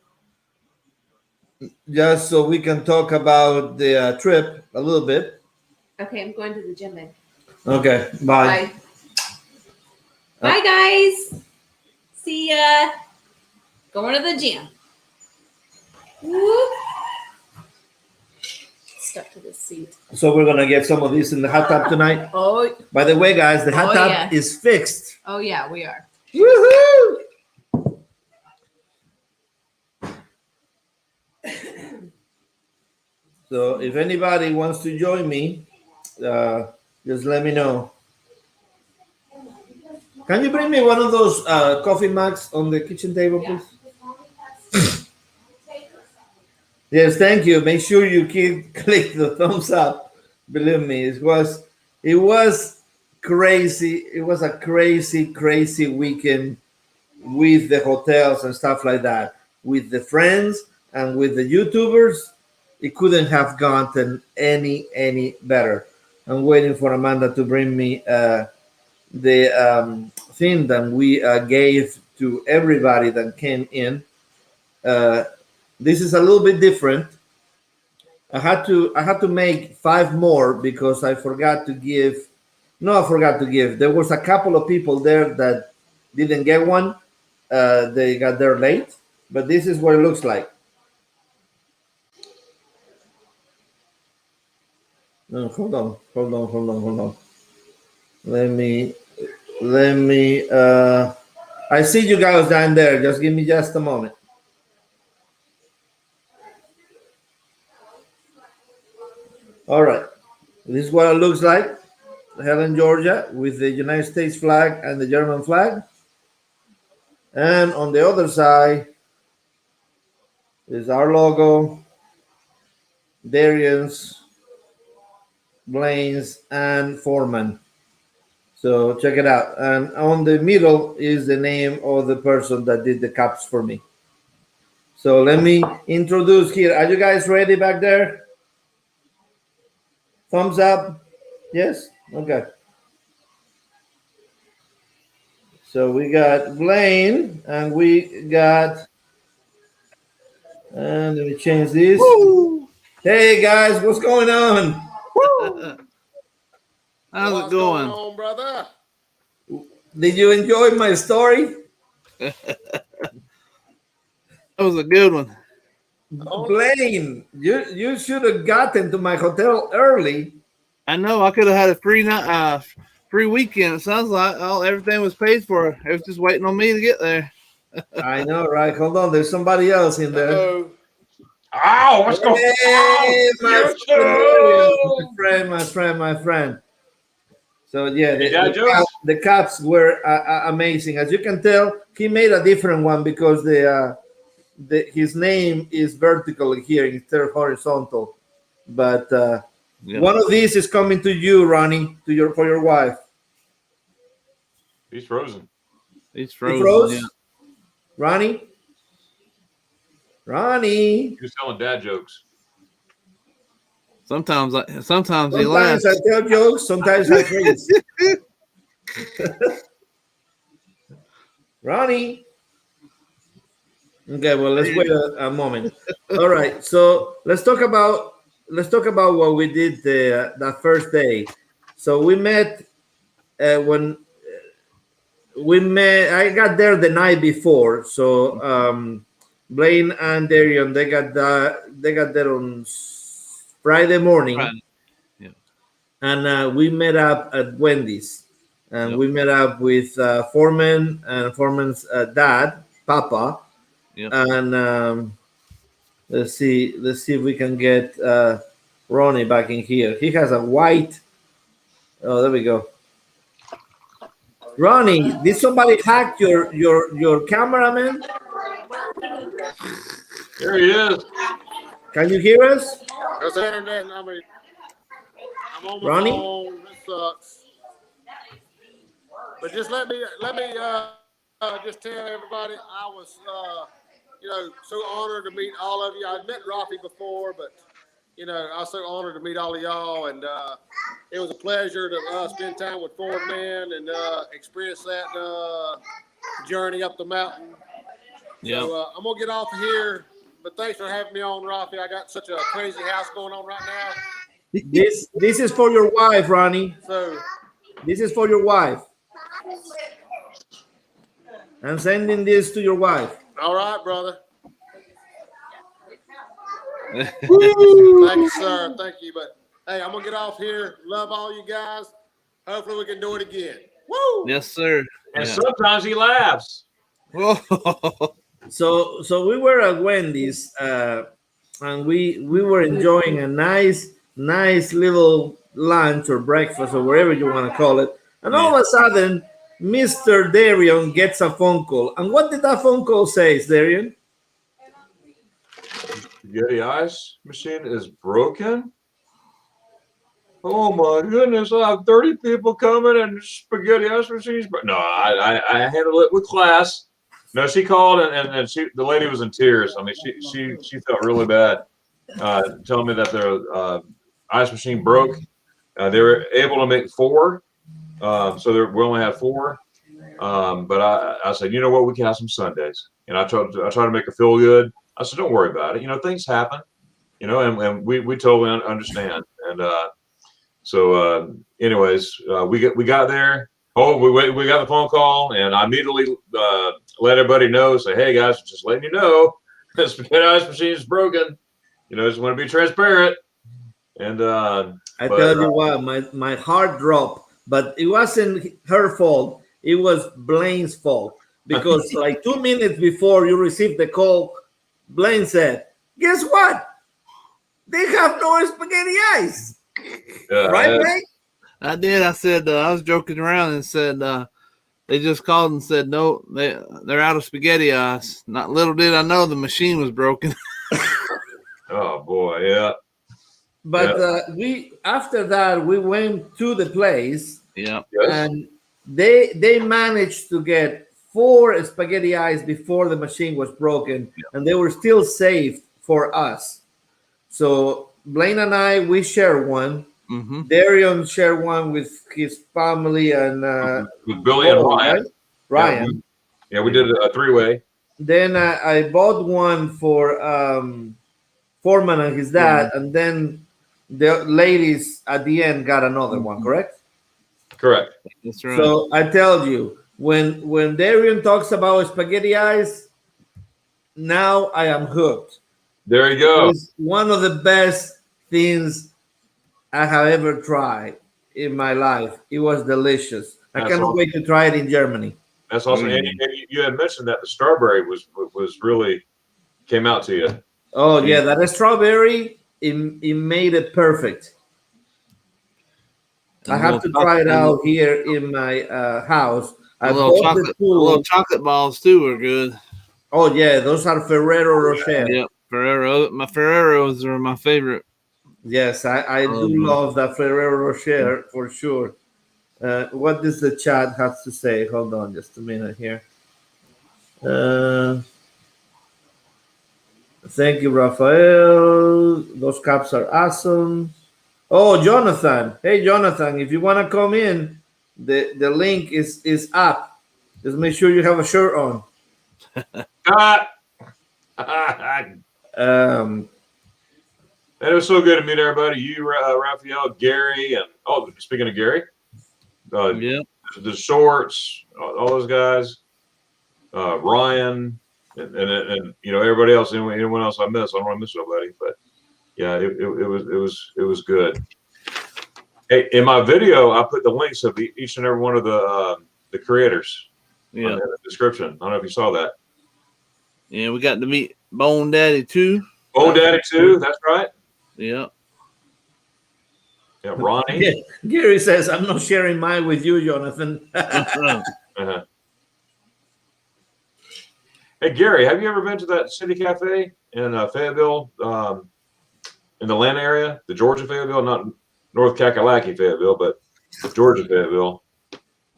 S2: just so we can talk about the trip a little bit.
S1: Okay, I'm going to the gym, babe.
S2: Okay. Bye.
S1: Bye. Bye, guys. See ya. Going to the gym. Whoop. Stuck to this seat.
S2: So we're gonna get some of this in the hot tub tonight.
S1: Oh,
S2: By the way, guys, the hot
S1: Oh,
S2: tub
S1: yeah.
S2: is fixed.
S1: oh yeah, we are.
S2: Woohoo! So if anybody wants to join me, just let me know. Can you bring me one of those coffee mugs on the kitchen table, please? Yes, thank you. Make sure you click the thumbs up. Believe me, it was crazy. It was a crazy weekend with the hotels and stuff like that, with the friends and with the YouTubers. It couldn't have gotten any better. I'm waiting for Amanda to bring me the thing that we gave to everybody that came in. This is a little bit different. I had to make 5 more because I forgot to give. No, I forgot to give. There was a couple of people there that didn't get one. They got there late, but this is what it looks like. No, hold on. Let me. I see you guys down there. Just give me just a moment. All right. This is what it looks like. Helen, Georgia, with the United States flag and the German flag. And on the other side is our logo, Darian's, Blaine's, and Foreman. So check it out. And on the middle is the name of the person that did the cups for me. So let me introduce here. Are you guys ready back there? Thumbs up. Yes? Okay. So we got Blaine and we got, and let me change this.
S3: Woo!
S2: Hey guys, what's going on?
S3: Woo! How's
S4: What's
S3: it going?
S4: on, brother?
S2: Did you enjoy my story?
S3: That was a good one.
S2: Blaine, you should have gotten to my hotel early.
S3: I know I could have had a free weekend. It sounds like everything was paid for. It was just waiting on me to get there.
S2: I know, right? Hold on, there's somebody else in there.
S4: Hello. Ow, what's going
S2: Hey,
S4: on?
S2: my friend. So yeah,
S4: Hey, Dad jokes?
S2: the caps were amazing. As you can tell, he made a different one because his name is vertical here instead of horizontal. But one of these is coming to you, Ronnie, for your wife.
S4: He's frozen.
S3: He's
S2: He
S3: frozen.
S2: froze?
S3: Yeah.
S2: Ronnie?
S4: He was telling dad jokes.
S3: Sometimes he
S2: Sometimes
S3: laughs.
S2: I tell jokes, sometimes I freeze. Ronnie. Okay, well, let's wait a moment. All right, so let's talk about what we did that first day. So we met when we met. I got there the night before. So Blaine and Darian they got there on Friday morning.
S3: Right. Yeah.
S2: And we met up at Wendy's, and
S3: Yep.
S2: we met up with Foreman and Foreman's dad, Papa,
S3: Yep.
S2: and let's see if we can get Ronnie back in here. He has a white. Oh, there we go. Ronnie, did somebody hack your cameraman?
S4: There he is.
S2: Can you hear us,
S4: That's the internet. I'm on my
S2: Ronnie?
S4: phone. This sucks. But just let me just tell everybody I was so honored to meet all of you. I'd met Rafi before, but I was so honored to meet all of y'all, and it was a pleasure to spend time with Ford Man and experience that journey up the mountain.
S3: Yeah.
S4: So I'm gonna get off of here, but thanks for having me on, Rafi. I got such a crazy house going on right now.
S2: This is for your wife, Ronnie.
S4: So
S2: This is for your wife. I'm sending this to your wife.
S4: all right, brother. Thank you, sir. Thank you. But hey, I'm gonna get off here. Love all you guys. Hopefully we can do it again. Woo!
S3: Yes, sir.
S5: And sometimes he laughs.
S3: Whoa.
S2: So we were at Wendy's, and we were enjoying a nice little lunch or breakfast or wherever you want to call it. And all of a sudden, Mr. Darian gets a phone call. And what did that phone call say, Darian?
S5: Spaghetti ice machine is broken. Oh my goodness! I have 30 people coming and spaghetti ice machines. But no, I handled it with class. No, she called and the lady was in tears. I mean, she felt really bad, telling me that their ice machine broke. They were able to make 4, so we only had 4. But I said, you know what, we can have some Sundays. And I tried to make her feel good. I said, don't worry about it. Things happen. And we totally understand. And so, anyways, we got there. Oh, we got the phone call, and I immediately let everybody know. Say, hey guys, just letting you know, the spaghetti ice machine is broken. Just want to be transparent. And
S2: I tell you what, my heart dropped, but it wasn't her fault. It was Blaine's fault, because like 2 minutes before you received the call, Blaine said, "Guess what? They have no spaghetti ice." Right, Blaine?
S3: I did. I said I was joking around and said they just called and said no, they're out of spaghetti ice. Not little did I know the machine was broken.
S5: oh boy, yeah.
S2: But we after that we went to the place.
S3: Yeah.
S5: Yes.
S2: And they managed to get 4 spaghetti ice before the machine was broken, and they were still saved for us. So Blaine and I, we share one.
S3: Mm-hmm.
S2: Darian shared one with his family and
S5: with Billy and Ryan.
S2: Ryan.
S5: Yeah, we did a 3-way.
S2: Then I bought one for Foreman and his dad, and then the ladies at the end got another one. Correct?
S5: Correct.
S3: That's right.
S2: So I tell you, when Darian talks about spaghetti ice, now I am hooked.
S5: There you go.
S2: It's one of the best things I have ever tried in my life. It was delicious. I
S5: That's
S2: cannot
S5: awesome.
S2: wait to try it in Germany.
S5: That's awesome. And you had mentioned that the strawberry was really came out to you.
S2: Oh yeah, that strawberry, it made it perfect. I have to try it out here in my house. I bought the
S3: little chocolate balls too are good.
S2: Oh yeah, those are Ferrero Rocher.
S3: Yep, Ferrero. My Ferreros are my favorite.
S2: Yes, I do love that Ferrero Rocher for sure. What does the chat have to say? Hold on just a minute here. Thank you, Rafael. Those cups are awesome. Oh, Jonathan. Hey, Jonathan, if you want to come in, the link is up. Just make sure you have a shirt on.
S5: It was so good to meet everybody. You, Raphael, Gary, and speaking of Gary, the Shorts, all those guys, Ryan, and everybody else. Anyone else I missed? I don't want to miss nobody, but yeah, it was good. Hey, in my video, I put the links of each and every one of the creators in the description. I don't know if you saw that.
S3: Yeah, we got to meet Bone Daddy too.
S5: Bone Daddy too. That's right.
S3: Yeah.
S5: Yeah, Ronnie.
S2: Yeah. Gary says, I'm not sharing mine with you, Jonathan.
S5: Uh-huh. Hey, Gary, have you ever been to that City Cafe in Fayetteville, in the Atlanta area, the Georgia Fayetteville, not North Kakalaki Fayetteville, but Georgia Fayetteville?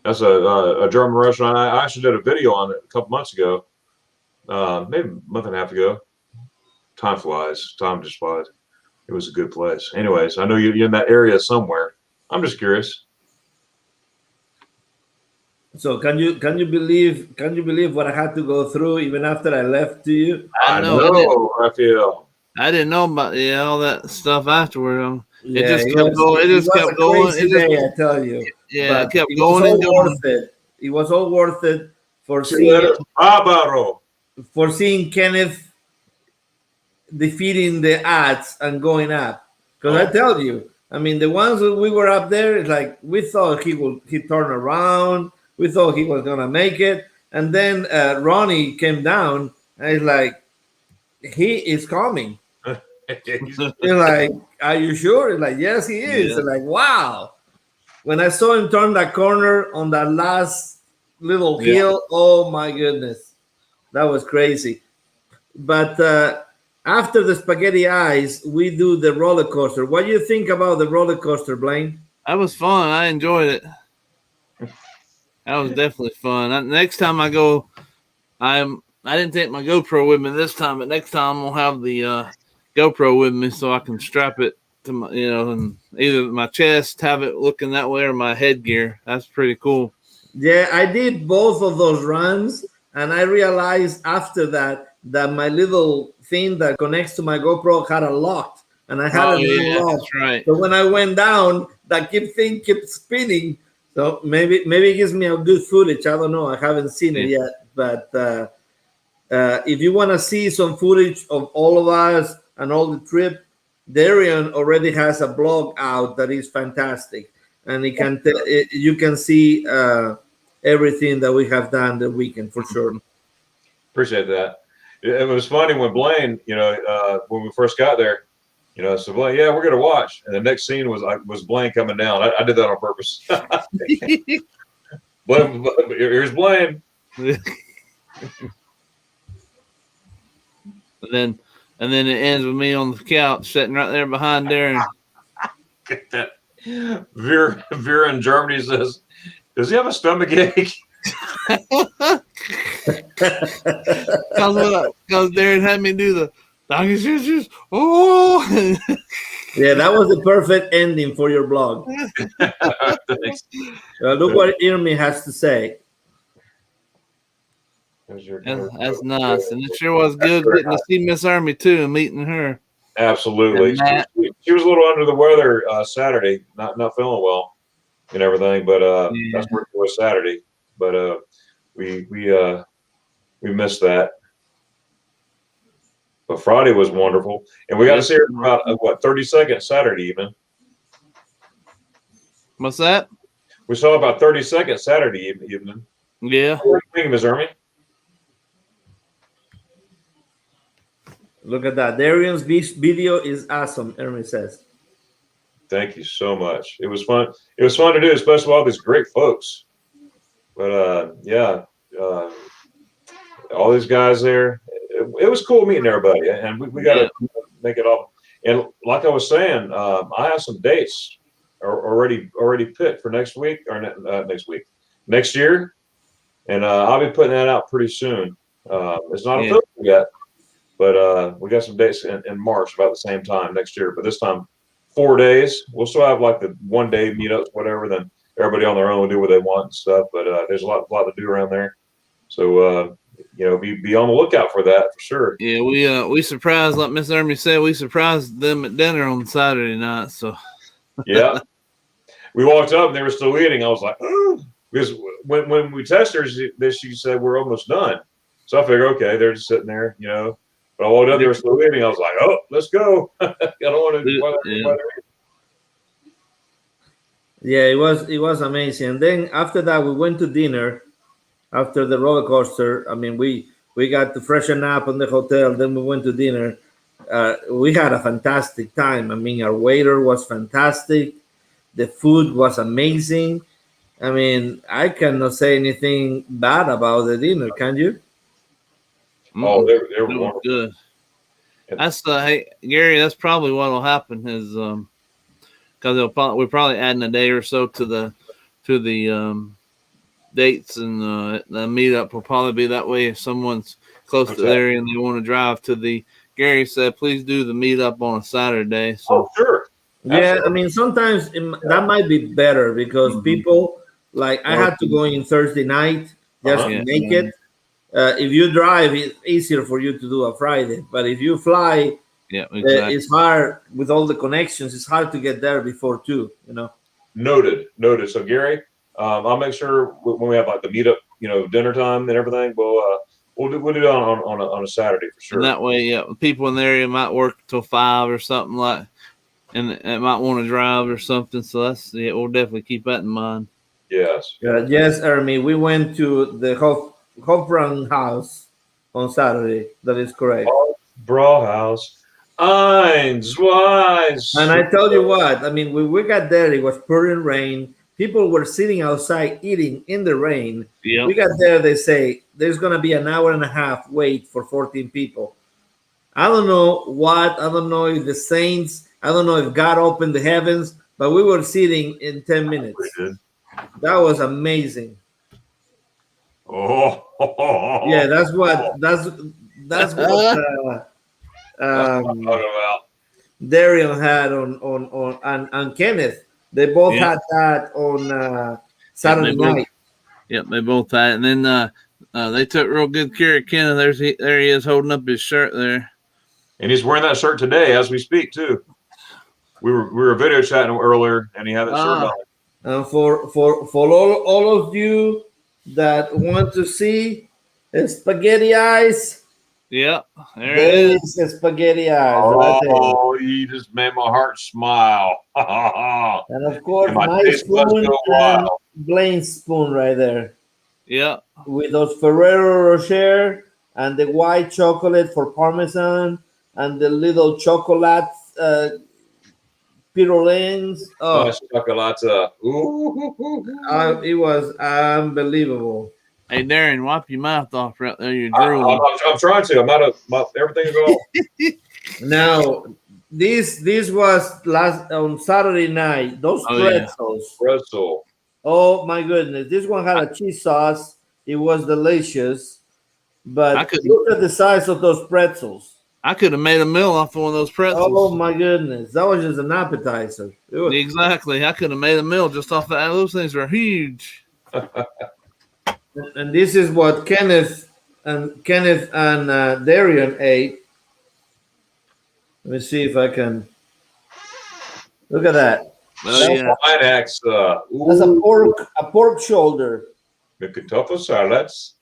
S5: That's a German restaurant. I actually did a video on it a couple months ago. maybe a month and a half ago. Time flies. Time just flies. It was a good place. Anyways, I know you're in that area somewhere. I'm just curious.
S2: So can you believe what I had to go through even after I left to you?
S3: I know.
S5: Raphael.
S3: I didn't know about all that stuff afterward. It
S2: Yeah,
S3: just kept going. It just
S2: was
S3: kept
S2: a
S3: going.
S2: crazy day, I tell you.
S3: Yeah, it
S2: But
S3: kept
S2: it was
S3: going and
S2: all
S3: going.
S2: worth it. It was all worth it for seeing Kenneth defeating the odds and going up. Because I tell you, I mean, the ones that we were up there, it's like we thought he'd turn around. We thought he was gonna make it, and then Ronnie came down, and it's like he is coming. You're like, are you sure? It's like, yes, he is.
S3: Yeah.
S2: It's like, wow. When I saw him turn that corner on that last little hill, oh my goodness, that was crazy. But after the spaghetti eyes, we do the roller coaster. What do you think about the roller coaster, Blaine?
S3: That was fun. I enjoyed it. That was definitely fun. Next time I go, I didn't take my GoPro with me this time, but next time I'm gonna have the GoPro with me so I can strap it to my, and either my chest, have it looking that way, or my headgear. That's pretty cool.
S2: Yeah, I did both of those runs, and I realized after that my little thing that connects to my GoPro had a lock, and I had it unlocked.
S3: That's right.
S2: So when I went down, that thing kept spinning. So maybe it gives me a good footage. I don't know. I haven't seen it yet, but if you want to see some footage of all of us and all the trip, Darian already has a blog out that is fantastic, and you can see everything that we have done the weekend for sure.
S5: Appreciate that. It was funny when Blaine, when we first got there, so Blaine, yeah, we're gonna watch, and the next scene was Blaine coming down. I did that on purpose. Blaine, here's Blaine.
S3: And then it ends with me on the couch, sitting right there behind Darren.
S5: Get that. Vera in Germany says, "Does he have a stomach ache?"
S3: Because Darren had me do the donkey scissors. Oh,
S2: yeah, that was the perfect ending for your blog.
S5: Thanks.
S2: Look what Irmi has to say.
S3: That's nice, and it sure was good getting to see Miss Army too and meeting her.
S5: Absolutely, she was a little under the weather Saturday, not feeling well and everything, but that's where it was Saturday. But we missed that. But Friday was wonderful, and we got to see her about 30 seconds Saturday evening.
S3: What's that?
S5: We saw about 30 seconds Saturday evening.
S3: Yeah.
S5: What do you think, Ms. Ermy?
S2: Look at that. Darian's video is awesome, Ermi says.
S5: Thank you so much. It was fun. It was fun to do, especially with all these great folks. But all these guys there. It was cool meeting everybody, and we got to make it all. And like I was saying, I have some dates already picked for next week or next year, and I'll be putting that out pretty soon. It's not official yet, but we got some dates in March about the same time next year. But this time, 4 days. We'll still have like the 1 day meetups, whatever. Then everybody on their own will do what they want and stuff. But there's a lot to do around there. So be on the lookout for that for sure.
S3: Yeah, we surprised, like Miss Ermy said, we surprised them at dinner on Saturday night. So
S5: yeah, we walked up and they were still eating. I was like, oh, because when we texted her, she said we're almost done. So I figured, okay, they're just sitting there, But I walked up, they were still eating. I was like, oh, let's go. I don't want to.
S2: Yeah, it was amazing. And then after that, we went to dinner. After the roller coaster, I mean, we got to freshen up in the hotel. Then we went to dinner. We had a fantastic time. I mean, our waiter was fantastic. The food was amazing. I mean, I cannot say anything bad about the dinner. Can you?
S5: Oh, they were wonderful.
S3: Good. That's hey Gary. That's probably what will happen is because we're probably adding a day or so to the dates, and the meetup will probably be that way. If someone's close to
S5: Okay.
S3: there and they want to drive to the. Gary said, please do the meetup on a Saturday. So
S5: Oh, sure.
S2: Yeah,
S5: Absolutely.
S2: I mean, sometimes that might be better because
S3: Mhm.
S2: people like I had to go in Thursday night just
S5: Uh-huh.
S2: to make it. If you drive, it's easier for you to do a Friday. But if you fly,
S3: yeah, exactly.
S2: it's hard with all the connections. It's hard to get there before 2. You know.
S5: Noted. So Gary, I'll make sure when we have like the meetup, dinner time and everything, we'll do it on a Saturday for sure.
S3: And that way, yeah, people in the area might work till 5 or something like, and it might want to drive or something. So we'll definitely keep that in mind.
S5: Yes.
S2: Yes, Ermi. We went to the Hofbrand house on Saturday. That is correct.
S5: Brauhaus. Eins, Weiss.
S2: And I tell you what, I mean, when we got there, it was pouring rain. People were sitting outside eating in the rain.
S3: Yeah.
S2: We got there, they say there's going to be an hour and a half wait for 14 people. I don't know what, I don't know if the saints, I don't know if God opened the heavens, but we were sitting in 10 minutes.
S5: We did.
S2: That was amazing.
S5: Oh.
S2: Yeah, that's what
S5: That's what I'm
S2: um,
S5: talking about.
S2: Darian had on and Kenneth. They both
S3: Yeah.
S2: had that on Saturday
S3: both-
S2: night.
S3: Yep, they both had. And then they took real good care of Kenneth. There he is holding up his shirt there.
S5: And he's wearing that shirt today as we speak too. We were video chatting earlier, and he had that shirt on.
S2: And for all of you that want to see spaghetti eyes,
S3: Yep, there it
S2: there
S3: is.
S2: is spaghetti eyes right there.
S5: Oh, you just made my heart smile.
S2: And of course,
S5: And my
S2: my
S5: taste buds
S2: spoon
S5: go
S2: and
S5: wild.
S2: Blaine's spoon right there
S3: Yep.
S2: with those Ferrero Rocher and the white chocolate for Parmesan and the little chocolate pirolines. Oh,
S5: Chocolate. Ooh.
S2: it was unbelievable.
S3: Hey, Darren, wipe your mouth off right there. You're drooling.
S5: I'm trying to. I'm out of everything is all.
S2: Now, this was last on Saturday night. Those
S3: Oh, yeah.
S2: pretzels.
S5: Pretzel.
S2: Oh my goodness! This one had a cheese sauce. It was delicious.
S3: I
S2: But
S3: couldn't-
S2: look at the size of those pretzels.
S3: I could have made a meal off of one of those pretzels.
S2: Oh my goodness! That was just an appetizer. It was-
S3: Exactly. I could have made a meal just off that. Those things are huge.
S2: and this is what Kenneth and Darian ate. Let me see if I can. Look at that.
S3: Oh, yeah.
S5: Minax.
S2: That's a pork shoulder.
S5: McTuffle salads.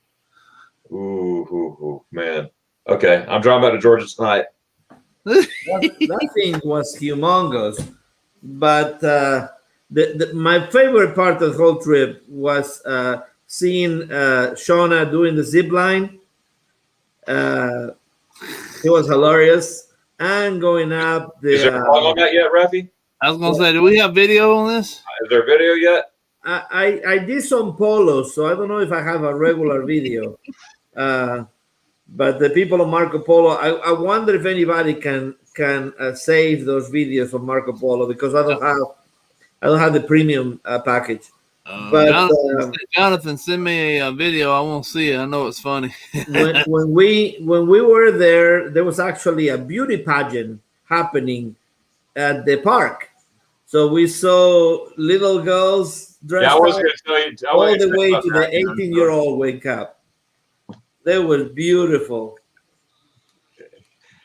S5: Ooh, man. Okay, I'm driving back to Georgia tonight.
S2: That thing was humongous. But my favorite part of the whole trip was seeing Shauna doing the zip line. It was hilarious. And going up
S5: Is there a vlog on that yet, Rafi?
S3: I was gonna say, do we have video on this?
S5: Is there video yet?
S2: I did some polos, so I don't know if I have a regular video. But the people of Marco Polo, I wonder if anybody can save those videos of Marco Polo because I don't have the premium package. But
S3: Jonathan, send me a video. I won't see it. I know it's funny.
S2: when we were there was actually a beauty pageant happening at the park. So we saw little girls dressed
S5: Yeah, I was
S2: up
S5: going to tell you.
S2: all the way to the 18-year-old wake up. They were beautiful.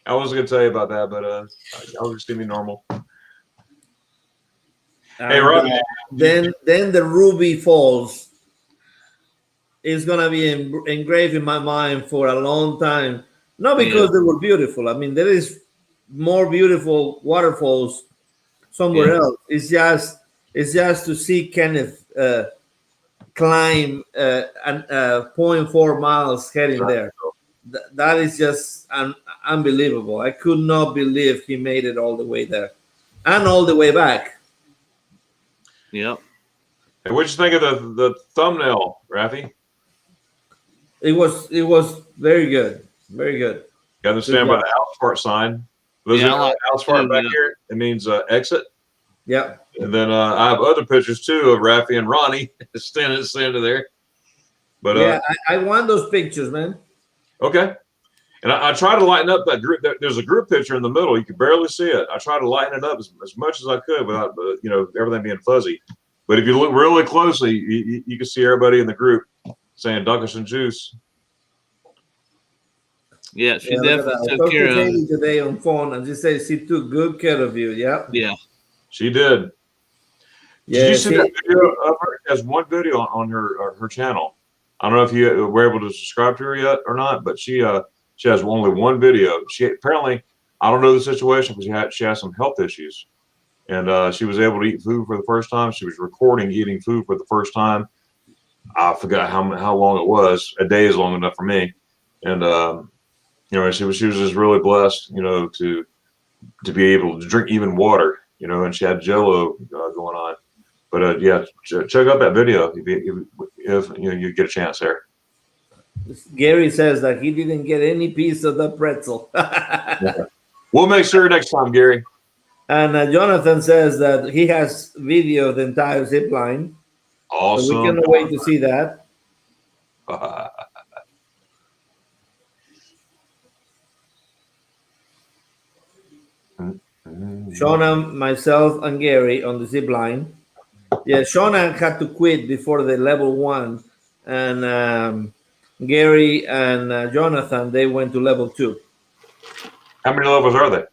S5: I was going to tell you about that, but I was just going to be normal. Hey, Robbie.
S2: Then the Ruby Falls is gonna be engraved in my mind for a long time. Not because they were beautiful. I mean, there is more beautiful waterfalls somewhere else. It's just to see Kenneth climb 0.4 miles heading there. That is just unbelievable. I could not believe he made it all the way there and all the way back.
S3: Yep.
S5: Hey, what'd you think of the thumbnail, Rafi?
S2: It was very good. Very good.
S5: You understand by the house part sign? There's
S3: Yeah,
S5: a
S3: I like
S5: house part
S3: too,
S5: back
S3: yeah.
S5: here. It means exit.
S2: Yeah.
S5: And then I have other pictures too of Rafi and Ronnie standing there. But
S2: Yeah, I want those pictures, man.
S5: okay. And I try to lighten up that group. There's a group picture in the middle. You can barely see it. I try to lighten it up as much as I could without, everything being fuzzy. But if you look really closely, you can see everybody in the group saying Dunkerson Juice.
S3: Yeah, she
S2: Yeah, look at that.
S3: definitely
S2: I
S3: took
S2: talked
S3: care
S2: to
S3: of
S2: Katie
S3: it.
S2: today on phone, and she says she took good care of you. Yeah.
S3: Yeah.
S5: She did.
S2: Yeah.
S5: Did you see
S2: she-
S5: that video of her? She has one video on her channel. I don't know if you were able to subscribe to her yet or not, but she has only one video. She apparently, I don't know the situation, but she has some health issues, and she was able to eat food for the first time. She was recording eating food for the first time. I forgot how long it was. A day is long enough for me, and she was just really blessed, to be able to drink even water, and she had Jello going on. But yeah, check out that video if you get a chance there.
S2: Gary says that he didn't get any piece of the pretzel.
S5: We'll make sure next time, Gary.
S2: And Jonathan says that he has video of the entire zip line.
S5: Awesome.
S2: So we cannot wait to see that. Shauna, myself, and Gary on the zip line. Yeah, Shauna had to quit before the level 1, and Gary and Jonathan, they went to level 2.
S5: How many levels are there?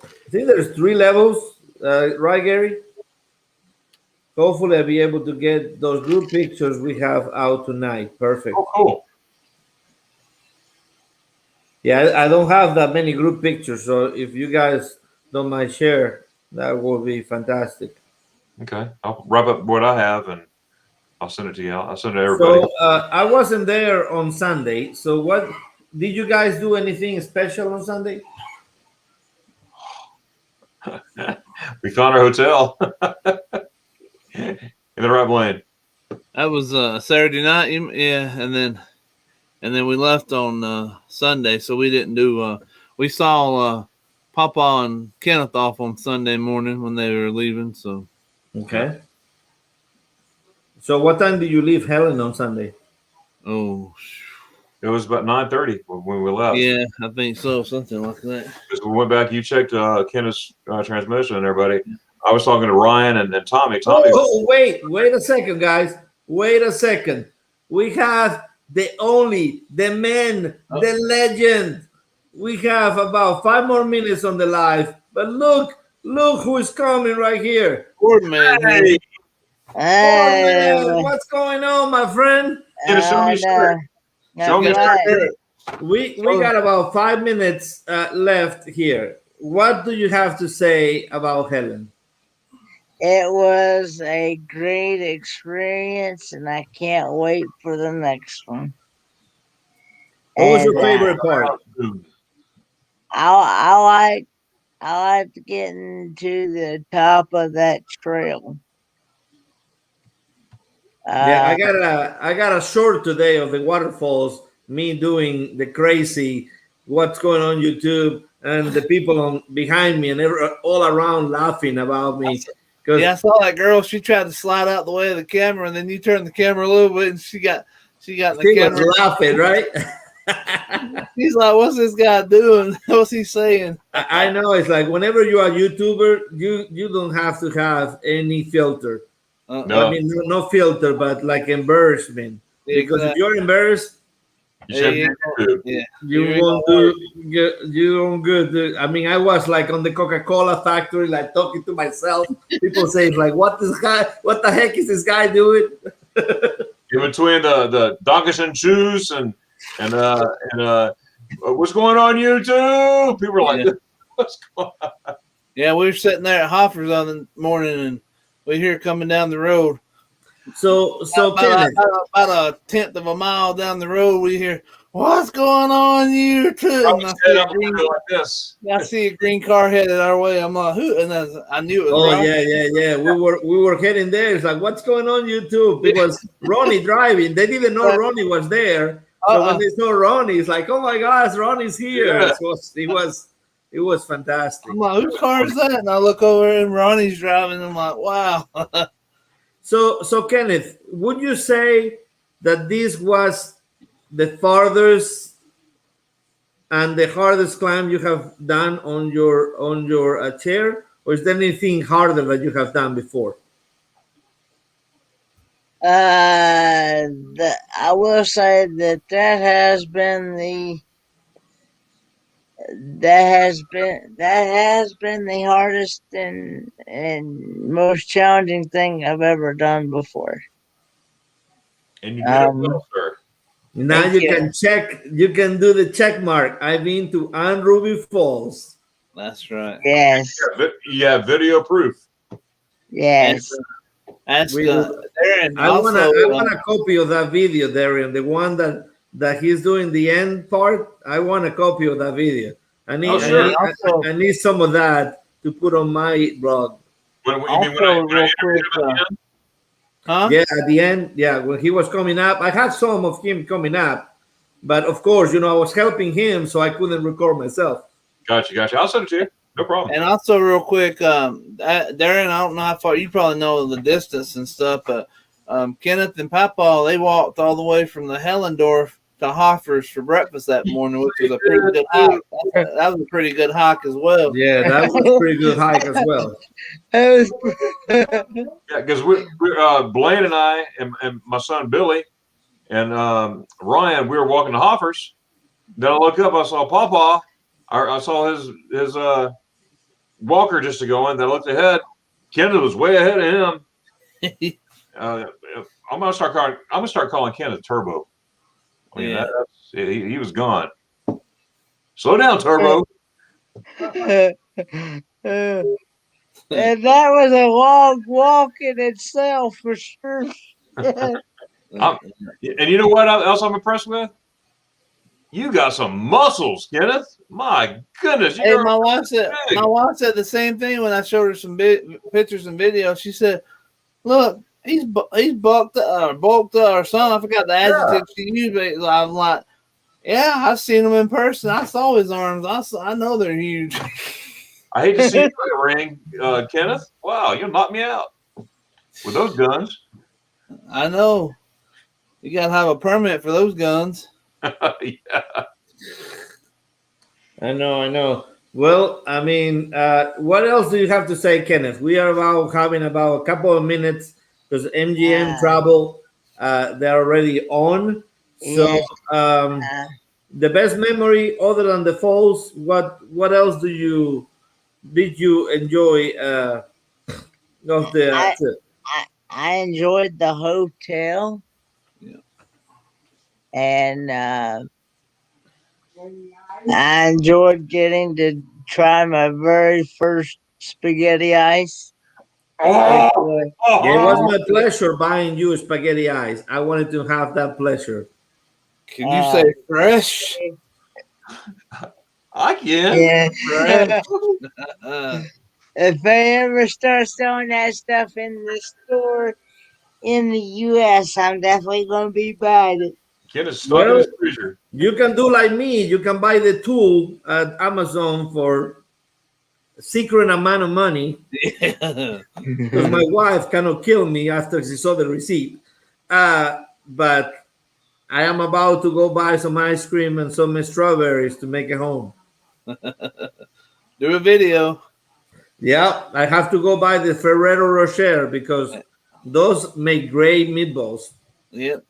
S2: I think there's 3 levels, right, Gary? Hopefully, I'll be able to get those group pictures we have out tonight. Perfect.
S5: Oh, cool.
S2: Yeah, I don't have that many group pictures, so if you guys don't mind share, that would be fantastic.
S5: Okay, I'll wrap up what I have and I'll send it to you. I'll send it to everybody.
S2: So I wasn't there on Sunday. So what did you guys do? Anything special on Sunday?
S5: We found our hotel in the right lane.
S3: That was Saturday night, yeah, and then we left on Sunday, so we didn't do. We saw Papa and Kenneth off on Sunday morning when they were leaving. So
S2: Okay. So what time did you leave Helen on Sunday?
S5: It was about 9:30 when we left.
S3: Yeah, I think so, something like that.
S5: Because we went back, you checked Kenneth's transmission and everybody. I was talking to Ryan and Tommy.
S2: Oh, wait a second, guys. Wait a second. We have the man, the legend. We have about 5 more minutes on the live, but look who is coming right here.
S3: Poor man.
S5: Hey,
S2: Man, what's going on, my friend?
S5: show me your shirt. Show me your shirt.
S2: We got about 5 minutes left here. What do you have to say about Helen?
S6: It was a great experience, and I can't wait for the next one.
S2: What was your
S6: And,
S2: favorite part?
S6: I like getting to the top of that trail.
S2: Yeah, I got a short today of the waterfalls. Me doing the crazy, what's going on YouTube, and the people behind me and all around laughing about me.
S3: Yeah, I saw that girl. She tried to slide out the way of the camera, and then you turned the camera a little bit, and she got in the
S2: She
S3: camera.
S2: was laughing, right?
S3: He's like, "What's this guy doing? What's he saying?"
S2: I know it's like whenever you are a YouTuber, you don't have to have any filter.
S5: No.
S2: I mean, no filter, but like embarrassment. Because if you're embarrassed,
S5: You should be YouTube.
S3: Yeah,
S2: you won't do good. I mean, I was like on the Coca-Cola factory, like talking to myself. People say like, what the heck is this guy doing?
S5: In between the Dunkerson Juice and what's going on YouTube? People are like, what's going on?
S3: Yeah, we were sitting there at Hoffer's on the morning, and we hear it coming down the road.
S2: So
S3: About
S2: Kenneth,
S3: a 1/10 of a mile down the road, we hear, "What's going on YouTube?"
S5: I'm
S3: And I
S5: set
S3: see,
S5: up like this.
S3: I see a green car headed our way. I'm like, "Who?" And I knew it was.
S2: oh
S3: Ron.
S2: yeah. We were heading there. It's like, what's going on YouTube? Because Ronnie driving, they didn't know Ronnie was there. So when they saw Ronnie, it's like, oh my gosh, Ronnie's here.
S5: Yeah.
S2: It was fantastic.
S3: I'm like, "Whose car is that?" And I look over, and Ronnie's driving. I'm like, "Wow."
S2: So Kenneth, would you say that this was the farthest and the hardest climb you have done on your chair, or is there anything harder that you have done before?
S6: I will say that has been the hardest and most challenging thing I've ever done before.
S5: And you did it well, sir.
S2: Now
S6: Thank
S2: you
S6: you.
S2: can check. You can do the check mark. I've been to Ann Ruby Falls.
S3: That's right.
S6: Yes,
S5: You have video proof.
S6: yes.
S3: Ask
S2: We
S3: Darren
S2: I
S3: also.
S2: want a copy of that video, Darian. The one that he's doing the end part. I want a copy of that video. I need
S5: Oh, sure.
S2: I need some of that to put on my blog.
S5: You mean
S3: Also, real quick, huh?
S2: Yeah, at the end, yeah, when he was coming up, I had some of him coming up, but of course, I was helping him, so I couldn't record myself.
S5: Gotcha. I'll send it to you. No problem.
S3: And also, real quick, Darren, I don't know how far you probably know the distance and stuff, but Kenneth and Papa, they walked all the way from the Hellendorf to Hoffers for breakfast that morning, which was a pretty good hike. That was a pretty good hike as well.
S2: Yeah, that was a pretty good hike as well.
S5: Yeah, because we Blaine and I and my son Billy and Ryan, we were walking to Hoffers. Then I look up, I saw Papa. I saw his walker just to go in. Then I looked ahead. Kenneth was way ahead of him. I'm gonna start calling Kenneth Turbo. I mean,
S3: Yeah.
S5: he was gone. Slow down, Turbo.
S6: And that was a long walk in itself for sure.
S5: And you know what else I'm impressed with? You got some muscles, Kenneth. My goodness.
S3: Hey, my wife said the same thing when I showed her some pictures and videos. She said, "Look, he's bulked up or something." I forgot the adjective she used, but I'm like, "Yeah, I've seen him in person. I saw his arms. I know they're huge."
S5: I hate to see you in the ring, Kenneth. Wow, you'll knock me out with those guns.
S3: I know. You gotta have a permit for those guns.
S5: Yeah.
S2: I know. Well, I mean, what else do you have to say, Kenneth? We are having about a couple of minutes because MGM Travel, they're already on. So, the best memory other than the falls, what else did you enjoy of the trip?
S6: I enjoyed the hotel.
S3: Yeah.
S6: And I enjoyed getting to try my very first spaghetti ice.
S2: It was my pleasure buying you spaghetti ice. I wanted to have that pleasure.
S3: Can you say fresh?
S5: I can.
S6: Yeah.
S3: Fresh.
S6: If they ever start selling that stuff in the store in the U.S., I'm definitely going to be buying it.
S5: Kenneth's stuck in his freezer.
S2: You can do like me. You can buy the tool at Amazon for a secret amount of money. Because my wife cannot kill me after she saw the receipt. But I am about to go buy some ice cream and some strawberries to make it home.
S3: Do a video.
S2: Yeah, I have to go buy the Ferrero Rocher because those make great meatballs.
S3: Yep.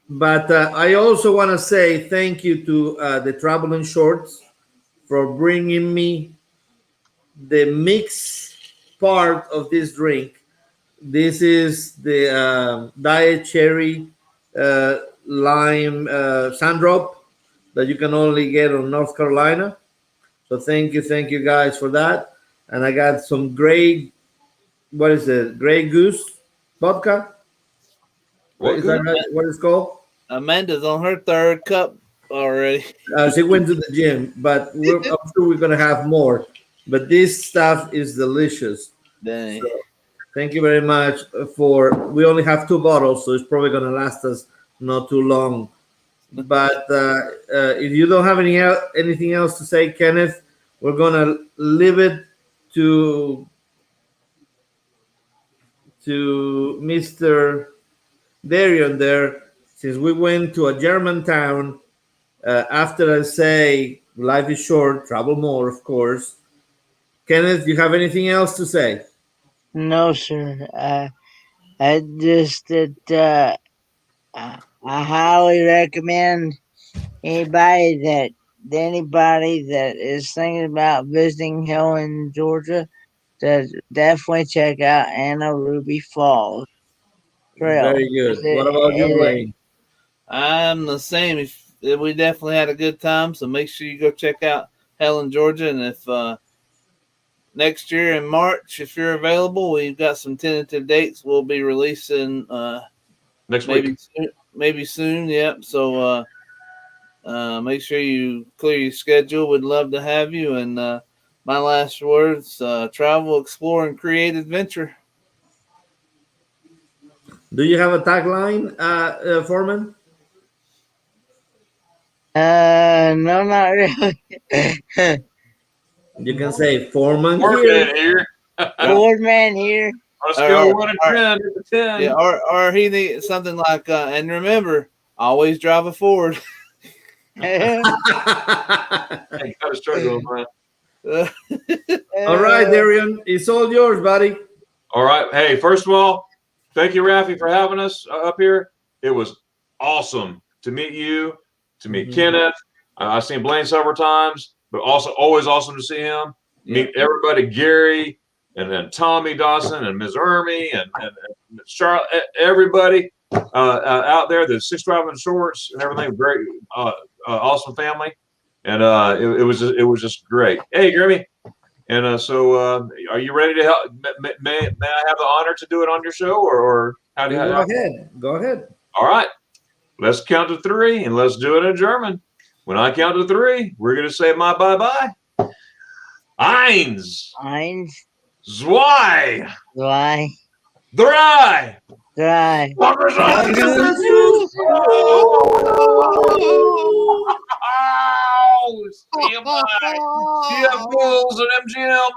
S2: But I also want to say thank you to the Traveling Shorts for bringing me the mix part of this drink. This is the Diet Cherry Lime Sandrop that you can only get on North Carolina. So thank you guys for that. And I got some Grey Goose vodka. Is that right? What it's called?
S3: Amanda's on her third cup already.
S2: She went to the gym, but I'm sure we're gonna have more. But this stuff is delicious.
S3: Dang.
S2: So, thank you very much we only have 2 bottles, so it's probably gonna last us not too long. But if you don't have anything else to say, Kenneth, we're gonna leave it to Mr. Darian there, since we went to a German town after I say life is short, travel more, of course. Kenneth, do you have anything else to say?
S6: No, sir. I just that I highly recommend anybody that is thinking about visiting Helen, Georgia, to definitely check out Anna Ruby Falls Trail.
S2: Very good. What about you, Blaine?
S3: I'm the same. If we definitely had a good time, so make sure you go check out Helen, Georgia, and if next year in March, if you're available, we've got some tentative dates. We'll be releasing
S5: Next week.
S3: maybe soon. Yep. So make sure you clear your schedule. We'd love to have you. And my last words: travel, explore, and create adventure.
S2: Do you have a tagline, Foreman?
S6: No, not really.
S2: You can say Foreman
S5: Work
S2: here.
S5: in here.
S6: Old man here.
S5: Let's go 1 to 10. 10.
S3: Yeah, or he needs something like, and remember, always drive a Ford.
S5: Hey, gotta struggle, man.
S2: All right, Darian, it's all yours, buddy.
S5: All right. Hey, first of all, thank you, Rafi, for having us up here. It was awesome to meet you, to meet Kenneth. I've seen Blaine several times, but also always awesome to see him. Meet everybody, Gary, and then Tommy Dawson, and Ms. Ermy, and Charlotte, everybody out there, the Six Driving Shorts and everything. Very awesome family, and it was just great. Hey, Grammy. And so, are you ready to help? May I have the honor to do it on your show, or how do you?
S2: Go ahead. Go ahead.
S5: All right, let's count to 3, and let's do it in German. When I count to 3, we're gonna say my bye-bye. Eins,
S6: 1,
S5: zwei,
S6: 2,
S5: 3.
S6: 3.
S5: See you, bye. See you, fools, and MGM.